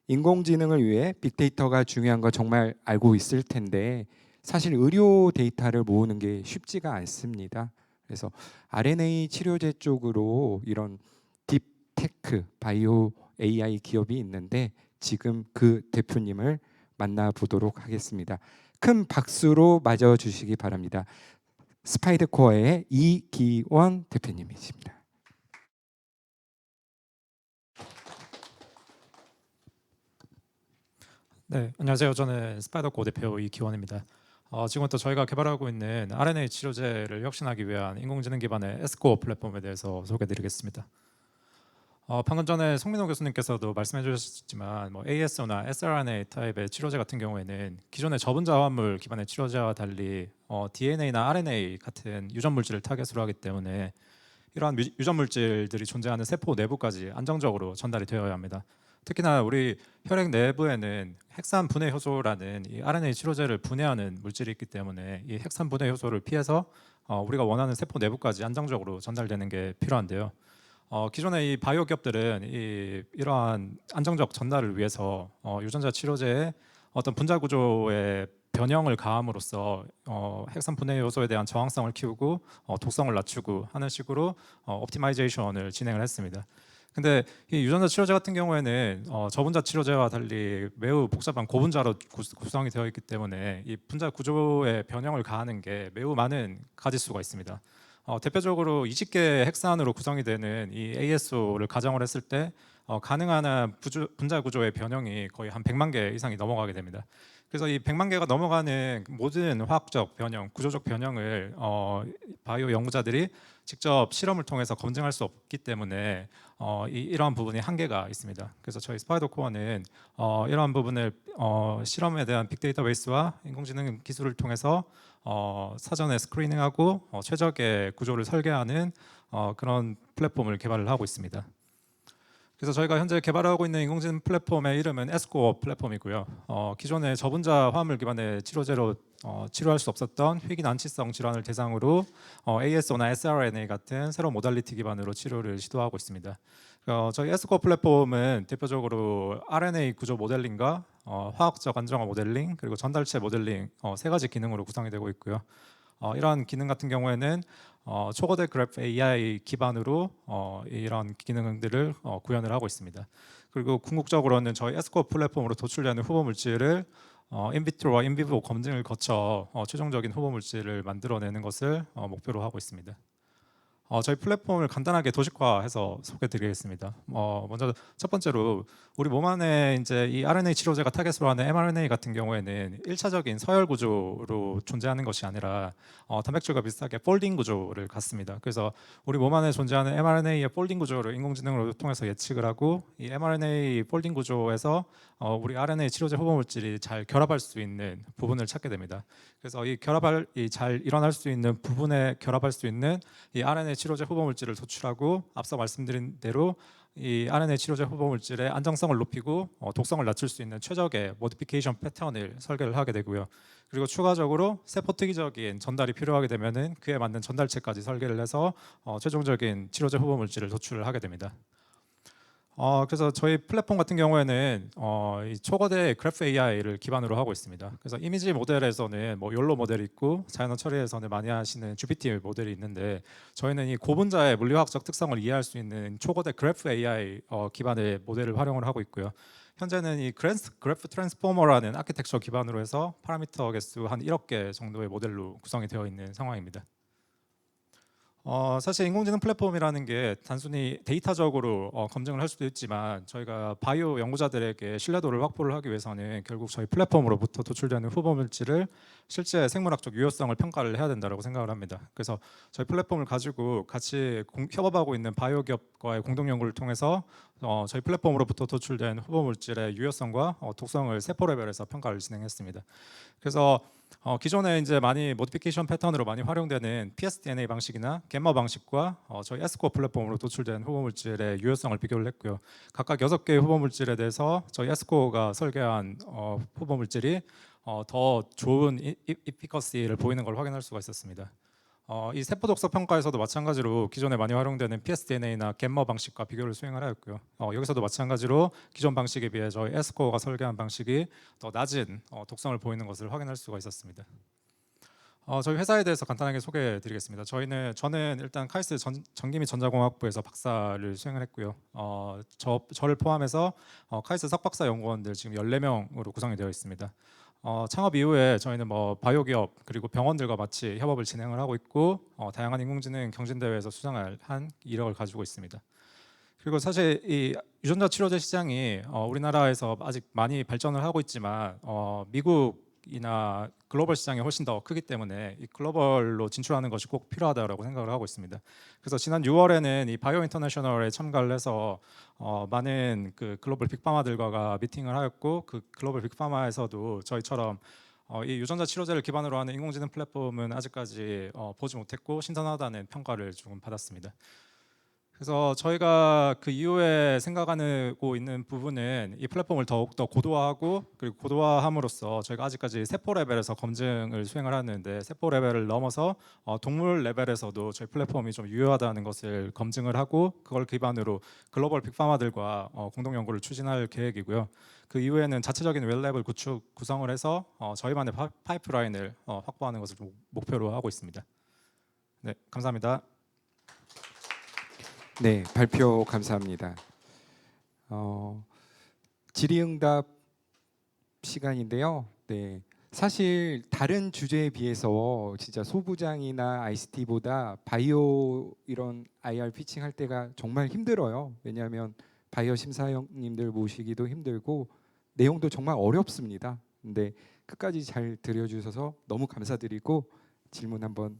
인공지능을 위해 빅데이터가 중요한 거 정말 알고 있을 텐데 사실 의료 데이터를 모으는 게 쉽지가 않습니다. 그래서 RNA 치료제 쪽으로 이런 딥테크, 바이오 AI 기업이 있는데 지금 그 대표님을 만나보도록 하겠습니다. 큰 박수로 맞아주시기 바랍니다. 스파이더 코어의 이기원 대표님이십니다. 네, 안녕하세요. 저는 스파이더코 대표 이기원입니다. 지금부터 저희가 개발하고 있는 RNA 치료제를 혁신하기 위한 인공지능 기반의 에스코어 플랫폼에 대해서 소개해드리겠습니다. 방금 전에 송민호 교수님께서도 말씀해 주셨지만 ASO나 sRNA 타입의 치료제 같은 경우에는 기존의 저분자 화합물 기반의 치료제와 달리 DNA나 RNA 같은 유전 물질을 타겟으로 하기 때문에 이러한 유전 물질들이 존재하는 세포 내부까지 안정적으로 전달이 되어야 합니다. 특히나 우리 혈액 내부에는 핵산 분해 효소라는 이 RNA 치료제를 분해하는 물질이 있기 때문에 이 핵산 분해 효소를 피해서 우리가 원하는 세포 내부까지 안정적으로 전달되는 게 필요한데요. 기존의 이 바이오 기업들은 이러한 안정적 전달을 위해서 유전자 치료제에 어떤 분자 구조의 변형을 가함으로써 핵산 분해 요소에 대한 저항성을 키우고 독성을 낮추고 하는 식으로 옵티마이제이션을 진행을 했습니다. 근데 이 유전자 치료제 같은 경우에는 저분자 치료제와 달리 매우 복잡한 고분자로 구성이 되어 있기 때문에 이 분자 구조의 변형을 가하는 게 매우 많은 가지수가 있습니다. 대표적으로 20개 핵산으로 구성이 되는 이 ASO를 가정을 했을 때 가능한 분자 구조의 변형이 거의 한 100만 개 이상이 넘어가게 됩니다. 그래서 이 100만 개가 넘어가는 모든 화학적 변형, 구조적 변형을 바이오 연구자들이 직접 실험을 통해서 검증할 수 없기 때문에 이러한 부분이 한계가 있습니다. 그래서 저희 스파이더 코어는 이러한 부분을 실험에 대한 빅데이터베이스와 인공지능 기술을 통해서 사전에 스크리닝하고 최적의 구조를 설계하는 그런 플랫폼을 개발을 하고 있습니다. 그래서 저희가 현재 개발하고 있는 인공지능 플랫폼의 이름은 에스코어 플랫폼이고요. 기존의 저분자 화합물 기반의 치료제로 치료할 수 없었던 희귀 난치성 질환을 대상으로 ASO나 sRNA 같은 새로운 모달리티 기반으로 치료를 시도하고 있습니다. 저희 에스코어 플랫폼은 대표적으로 RNA 구조 모델링과 화학적 안정화 모델링 그리고 전달체 모델링 세 가지 기능으로 구성이 되고 있고요. 이러한 기능 같은 경우에는 초거대 그래프 AI 기반으로 이런 기능들을 구현을 하고 있습니다. 그리고 궁극적으로는 저희 에스코어 플랫폼으로 도출되는 후보 물질을 인비트로와 인비보 검증을 거쳐 최종적인 후보 물질을 만들어내는 것을 목표로 하고 있습니다. 저희 플랫폼을 간단하게 도식화해서 소개드리겠습니다. 먼저 첫 번째로 우리 몸 안에 이제 이 RNA 치료제가 타겟으로 하는 mRNA 같은 경우에는 1차적인 서열 구조로 존재하는 것이 아니라 단백질과 비슷하게 폴딩 구조를 갖습니다. 그래서 우리 몸 안에 존재하는 mRNA의 폴딩 구조를 인공지능으로 통해서 예측을 하고 이 mRNA 폴딩 구조에서 우리 RNA 치료제 후보 물질이 잘 결합할 수 있는 부분을 찾게 됩니다. 그래서 이 결합이 잘 일어날 수 있는 부분에 결합할 수 있는 이 RNA 치료제 후보 물질을 도출하고 앞서 말씀드린 대로 이 RNA 치료제 후보 물질의 안정성을 높이고 독성을 낮출 수 있는 최적의 모디피케이션 패턴을 설계를 하게 되고요. 그리고 추가적으로 세포 특이적인 전달이 필요하게 되면은 그에 맞는 전달체까지 설계를 해서 최종적인 치료제 후보 물질을 도출을 하게 됩니다. 그래서 저희 플랫폼 같은 경우에는 이 초거대 그래프 AI를 기반으로 하고 있습니다. 그래서 이미지 모델에서는 욜로 모델이 있고 자연어 처리에서는 많이 하시는 GPT 모델이 있는데 저희는 이 고분자의 물리화학적 특성을 이해할 수 있는 초거대 그래프 AI 기반의 모델을 활용을 하고 있고요. 현재는 이 그래프 트랜스포머라는 아키텍처 기반으로 해서 파라미터 개수 한 1억 개 정도의 모델로 구성이 되어 있는 상황입니다. 사실 인공지능 플랫폼이라는 게 단순히 데이터적으로 검증을 할 수도 있지만 저희가 바이오 연구자들에게 신뢰도를 확보를 하기 위해서는 결국 저희 플랫폼으로부터 도출되는 후보 물질을 실제 생물학적 유효성을 평가를 해야 된다고 생각을 합니다. 그래서 저희 플랫폼을 가지고 같이 협업하고 있는 바이오 기업과의 공동 연구를 통해서 저희 플랫폼으로부터 도출된 후보 물질의 유효성과 독성을 세포 레벨에서 평가를 진행했습니다. 그래서 기존에 이제 많이 모디피케이션 패턴으로 많이 활용되는 psDNA 방식이나 겜마 방식과 저희 에스코어 플랫폼으로 도출된 후보 물질의 유효성을 비교를 했고요. 각각 6개의 후보 물질에 대해서 저희 에스코어가 설계한 후보 물질이 더 좋은 이피커시를 보이는 걸 확인할 수가 있었습니다. 이 세포 독성 평가에서도 마찬가지로 기존에 많이 활용되는 psDNA나 겜마 방식과 비교를 수행을 하였고요. 여기서도 마찬가지로 기존 방식에 비해 저희 에스코어가 설계한 방식이 더 낮은 독성을 보이는 것을 확인할 수가 있었습니다. 저희 회사에 대해서 간단하게 소개해드리겠습니다. 저는 일단 카이스트 전기 및 전자공학부에서 박사를 수행을 했고요. 저를 포함해서 카이스트 석박사 연구원들 지금 14명으로 구성이 되어 있습니다. 창업 이후에 저희는 바이오 기업 그리고 병원들과 같이 협업을 진행을 하고 있고 다양한 인공지능 경진대회에서 수상을 한 이력을 가지고 있습니다. 그리고 사실 이 유전자 치료제 시장이 우리나라에서 아직 많이 발전을 하고 있지만 미국이나 글로벌 시장이 훨씬 더 크기 때문에 이 글로벌로 진출하는 것이 꼭 필요하다고 생각을 하고 있습니다. 그래서 지난 6월에는 이 바이오 인터내셔널에 참가를 해서 많은 그 글로벌 빅파마들과 미팅을 하였고 그 글로벌 빅파마에서도 저희처럼 이 유전자 치료제를 기반으로 하는 인공지능 플랫폼은 아직까지 보지 못했고 신선하다는 평가를 조금 받았습니다. 그래서 저희가 그 이후에 생각하고 있는 부분은 이 플랫폼을 더욱더 고도화하고 그리고 고도화함으로써 저희가 아직까지 세포 레벨에서 검증을 수행을 하는데 세포 레벨을 넘어서 동물 레벨에서도 저희 플랫폼이 좀 유효하다는 것을 검증을 하고 그걸 기반으로 글로벌 빅파마들과 공동 연구를 추진할 계획이고요. 그 이후에는 자체적인 웰랩을 구성을 해서 저희만의 파이프라인을 확보하는 것을 좀 목표로 하고 있습니다. 네, 감사합니다. 네, 발표 감사합니다. 질의응답 시간인데요. 네, 사실 다른 주제에 비해서 진짜 소부장이나 ICT보다 바이오 이런 IR 피칭할 때가 정말 힘들어요. 왜냐하면 바이오 심사위원님들 모시기도 힘들고 내용도 정말 어렵습니다. 근데 끝까지 잘 들어주셔서 너무 감사드리고 질문 한번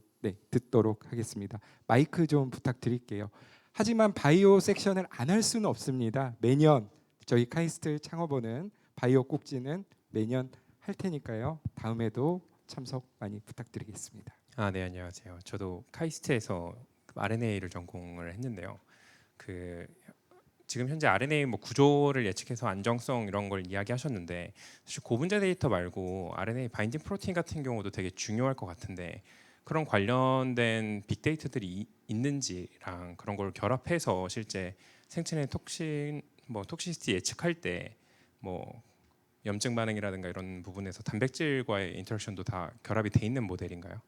듣도록 하겠습니다. 마이크 좀 부탁드릴게요. 하지만 바이오 섹션을 안 할 수는 없습니다. 매년 저희 카이스트 창업원은 바이오 꼭지는 매년 할 테니까요. 다음에도 참석 많이 부탁드리겠습니다. 네, 안녕하세요. 저도 카이스트에서 RNA를 전공을 했는데요. 지금 현재 RNA 구조를 예측해서 안정성 이런 걸 이야기하셨는데 사실 고분자 데이터 말고 RNA 바인딩 프로테인 같은 경우도 되게 중요할 것 같은데 그런 관련된 빅데이터들이 있는지랑 그런 걸 결합해서 실제 생체내 톡시시티 예측할 때 염증 반응이라든가 이런 부분에서 단백질과의 인터랙션도 다 결합이 돼 있는 모델인가요?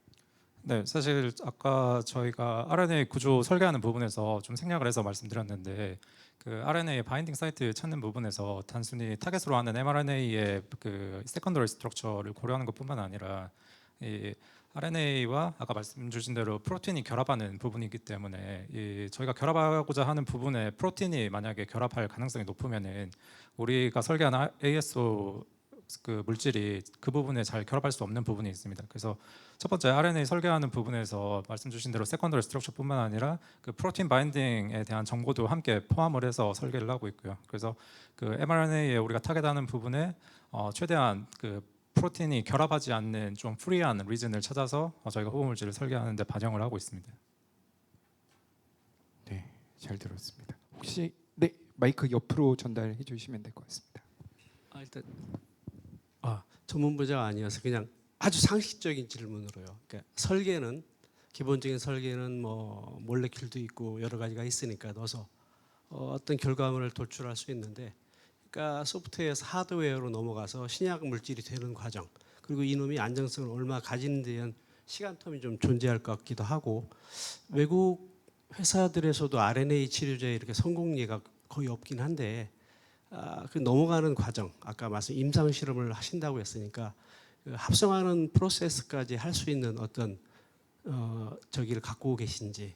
네, 사실 아까 저희가 RNA 구조 설계하는 부분에서 좀 생략을 해서 말씀드렸는데 그 RNA 바인딩 사이트 찾는 부분에서 단순히 타겟으로 하는 mRNA의 그 세컨더리 스트럭처를 고려하는 것뿐만 아니라 이 RNA와 아까 말씀 주신 대로 프로틴이 결합하는 부분이기 때문에 저희가 결합하고자 하는 부분에 프로틴이 만약에 결합할 가능성이 높으면은 우리가 설계한 ASO 그 물질이 그 부분에 잘 결합할 수 없는 부분이 있습니다. 그래서 첫 번째 RNA 설계하는 부분에서 말씀 주신 대로 세컨더리 스트럭처뿐만 아니라 그 프로틴 바인딩에 대한 정보도 함께 포함을 해서 설계를 하고 있고요. 그래서 그 mRNA에 우리가 타겟하는 부분에 최대한 그 프로틴이 결합하지 않는 좀 프리한 리즌을 찾아서 저희가 후보 물질을 설계하는 데 반영을 하고 있습니다. 네, 잘 들었습니다. 혹시 마이크 옆으로 전달해 주시면 될 것 같습니다. 일단 전문 분야가 아니어서 그냥 아주 상식적인 질문으로요. 그러니까 설계는 기본적인 설계는 몰레큘도 있고 여러 가지가 있으니까 넣어서 어떤 결과물을 도출할 수 있는데 그러니까 소프트웨어에서 하드웨어로 넘어가서 신약 물질이 되는 과정 그리고 이놈이 안정성을 얼마 가지는 데 대한 시간 텀이 좀 존재할 것 같기도 하고 외국 회사들에서도 RNA 치료제 이렇게 성공 예가 거의 없긴 한데 그 넘어가는 과정, 아까 말씀 임상 실험을 하신다고 했으니까 그 합성하는 프로세스까지 할 수 있는 어떤 저기를 갖고 계신지.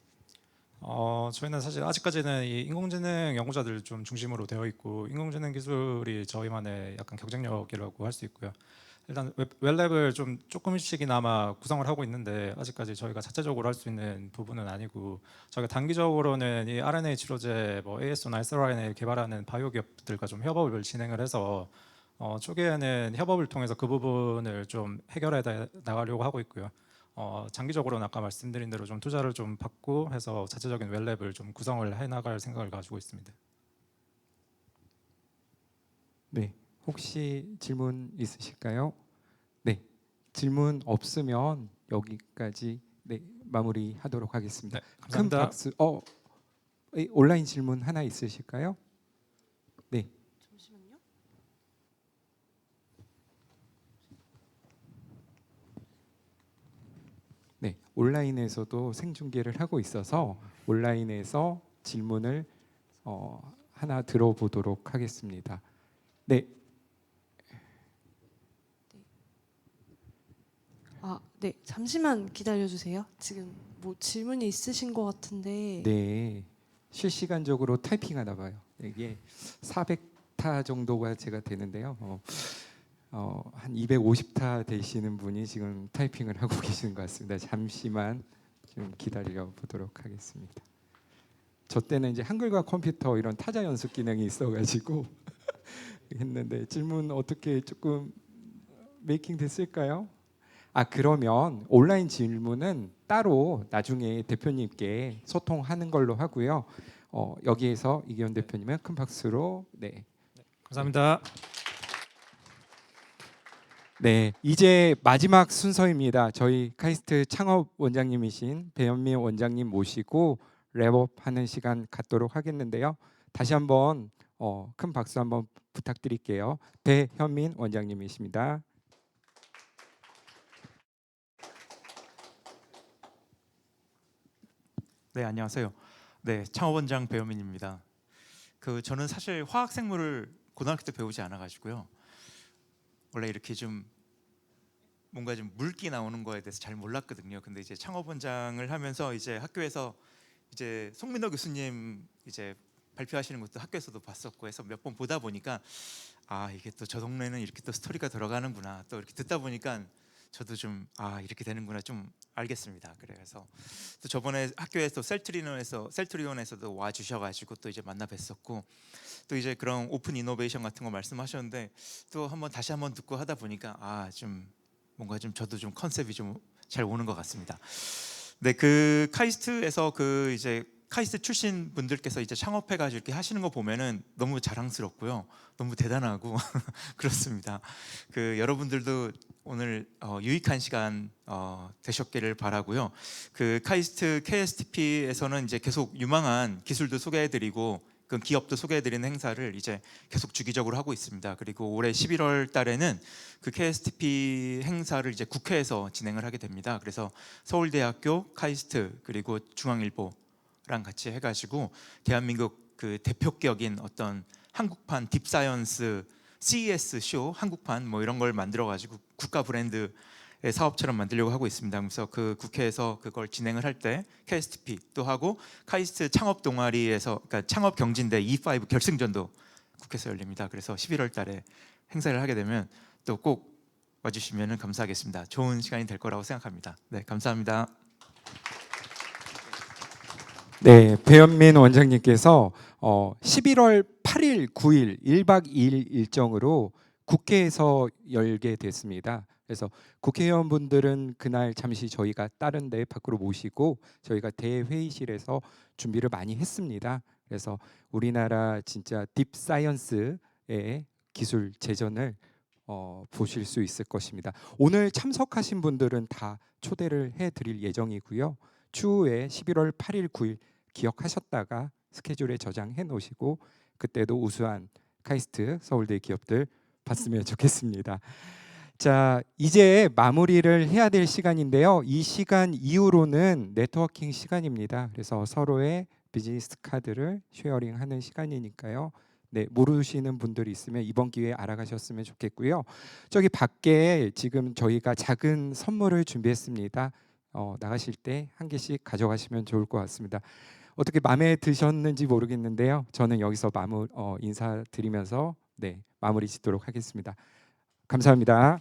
저희는 사실 아직까지는 이 인공지능 연구자들 좀 중심으로 되어 있고 인공지능 기술이 저희만의 약간 경쟁력이라고 할 수 있고요. 일단 웹랩을 좀 조금씩이나마 구성을 하고 있는데 아직까지 저희가 자체적으로 할 수 있는 부분은 아니고 저희가 단기적으로는 이 RNA 치료제, 뭐 ASO나 sRNA 개발하는 바이오 기업들과 좀 협업을 진행을 해서 초기에는 협업을 통해서 그 부분을 좀 해결해 나가려고 하고 있고요. 장기적으로는 아까 말씀드린 대로 좀 투자를 좀 받고 해서 자체적인 웹랩을 좀 구성을 해 나갈 생각을 가지고 있습니다. 네, 혹시 질문 있으실까요? 네, 질문 없으면 여기까지 네, 마무리하도록 하겠습니다. 네, 감사합니다. 큰 박수. 온라인 질문 하나 있으실까요? 네. 잠시만요. 네, 온라인에서도 생중계를 하고 있어서 온라인에서 질문을 하나 들어보도록 하겠습니다. 네. 네, 잠시만 기다려 주세요. 지금 뭐 질문이 있으신 것 같은데. 네, 실시간적으로 타이핑하나 봐요. 이게 400타 정도가 제가 되는데요. 한 250타 되시는 분이 지금 타이핑을 하고 계시는 것 같습니다. 잠시만 좀 기다려 보도록 하겠습니다. 저 때는 이제 한글과 컴퓨터 이런 타자 연습 기능이 있어가지고 했는데 질문 어떻게 조금 메이킹 됐을까요? 그러면 온라인 질문은 따로 나중에 대표님께 소통하는 걸로 하고요. 여기에서 이기현 대표님은 큰 박수로 네. 감사합니다. 네, 이제 마지막 순서입니다. 저희 카이스트 창업 원장님이신 배현민 원장님 모시고 랩업하는 시간 갖도록 하겠는데요. 다시 한번 큰 박수 한번 부탁드릴게요. 배현민 원장님이십니다. 네, 안녕하세요. 네, 창업원장 배현민입니다. 저는 사실 화학생물을 고등학교 때 배우지 않아 가지고요. 원래 이렇게 좀 뭔가 좀 물기 나오는 거에 대해서 잘 몰랐거든요. 근데 이제 창업원장을 하면서 이제 학교에서 이제 송민호 교수님 이제 발표하시는 것도 학교에서도 봤었고 해서 몇 번 보다 보니까 이게 또 저 동네는 이렇게 또 스토리가 들어가는구나. 또 이렇게 듣다 보니까 저도 좀 이렇게 되는구나 좀 알겠습니다. 그래서 또 저번에 학교에서 셀트리온에서도 와 주셔가지고 또 이제 만나 뵀었고 또 이제 그런 오픈 이노베이션 같은 거 말씀하셨는데 또 다시 한번 듣고 하다 보니까 좀 뭔가 좀 저도 좀 컨셉이 좀 잘 오는 것 같습니다. 네, 그 카이스트에서 이제 카이스트 출신 분들께서 이제 창업해가지고 이렇게 하시는 거 보면은 너무 자랑스럽고요, 너무 대단하고 그렇습니다. 여러분들도 오늘 유익한 시간 되셨기를 바라고요. 카이스트 KSTP에서는 이제 계속 유망한 기술도 소개해드리고 그 기업도 소개해드리는 행사를 이제 계속 주기적으로 하고 있습니다. 그리고 올해 11월 달에는 그 KSTP 행사를 이제 국회에서 진행을 하게 됩니다. 그래서 서울대학교, 카이스트 그리고 중앙일보랑 같이 해가지고 대한민국 대표격인 어떤 한국판 딥사이언스 CES 쇼 한국판 뭐 이런 걸 만들어가지고 국가 브랜드 사업처럼 만들려고 하고 있습니다. 그래서 국회에서 그걸 진행을 할 때 KSTP 또 하고 카이스트 창업 동아리에서 그러니까 창업 경진대 E5 결승전도 국회에서 열립니다. 그래서 11월 달에 행사를 하게 되면 또 꼭 와주시면 감사하겠습니다. 좋은 시간이 될 거라고 생각합니다. 네, 감사합니다. 네, 배현민 원장님께서 11월 8일, 9일 1박 2일 일정으로 국회에서 열게 됐습니다. 그래서 국회의원분들은 그날 잠시 저희가 다른 데 밖으로 모시고 저희가 대회의실에서 준비를 많이 했습니다. 그래서 우리나라 진짜 딥사이언스의 기술 재전을 보실 수 있을 것입니다. 오늘 참석하신 분들은 다 초대를 해드릴 예정이고요. 추후에 11월 8일, 9일 기억하셨다가 스케줄에 저장해 놓으시고 그때도 우수한 카이스트 서울대 기업들 봤으면 좋겠습니다. 자, 이제 마무리를 해야 될 시간인데요. 이 시간 이후로는 네트워킹 시간입니다. 그래서 서로의 비즈니스 카드를 쉐어링하는 시간이니까요. 네, 모르시는 분들이 있으면 이번 기회에 알아가셨으면 좋겠고요. 저기 밖에 지금 저희가 작은 선물을 준비했습니다. 나가실 때 한 개씩 가져가시면 좋을 것 같습니다. 어떻게 마음에 드셨는지 모르겠는데요. 저는 여기서 인사드리면서 네, 마무리 짓도록 하겠습니다. 감사합니다.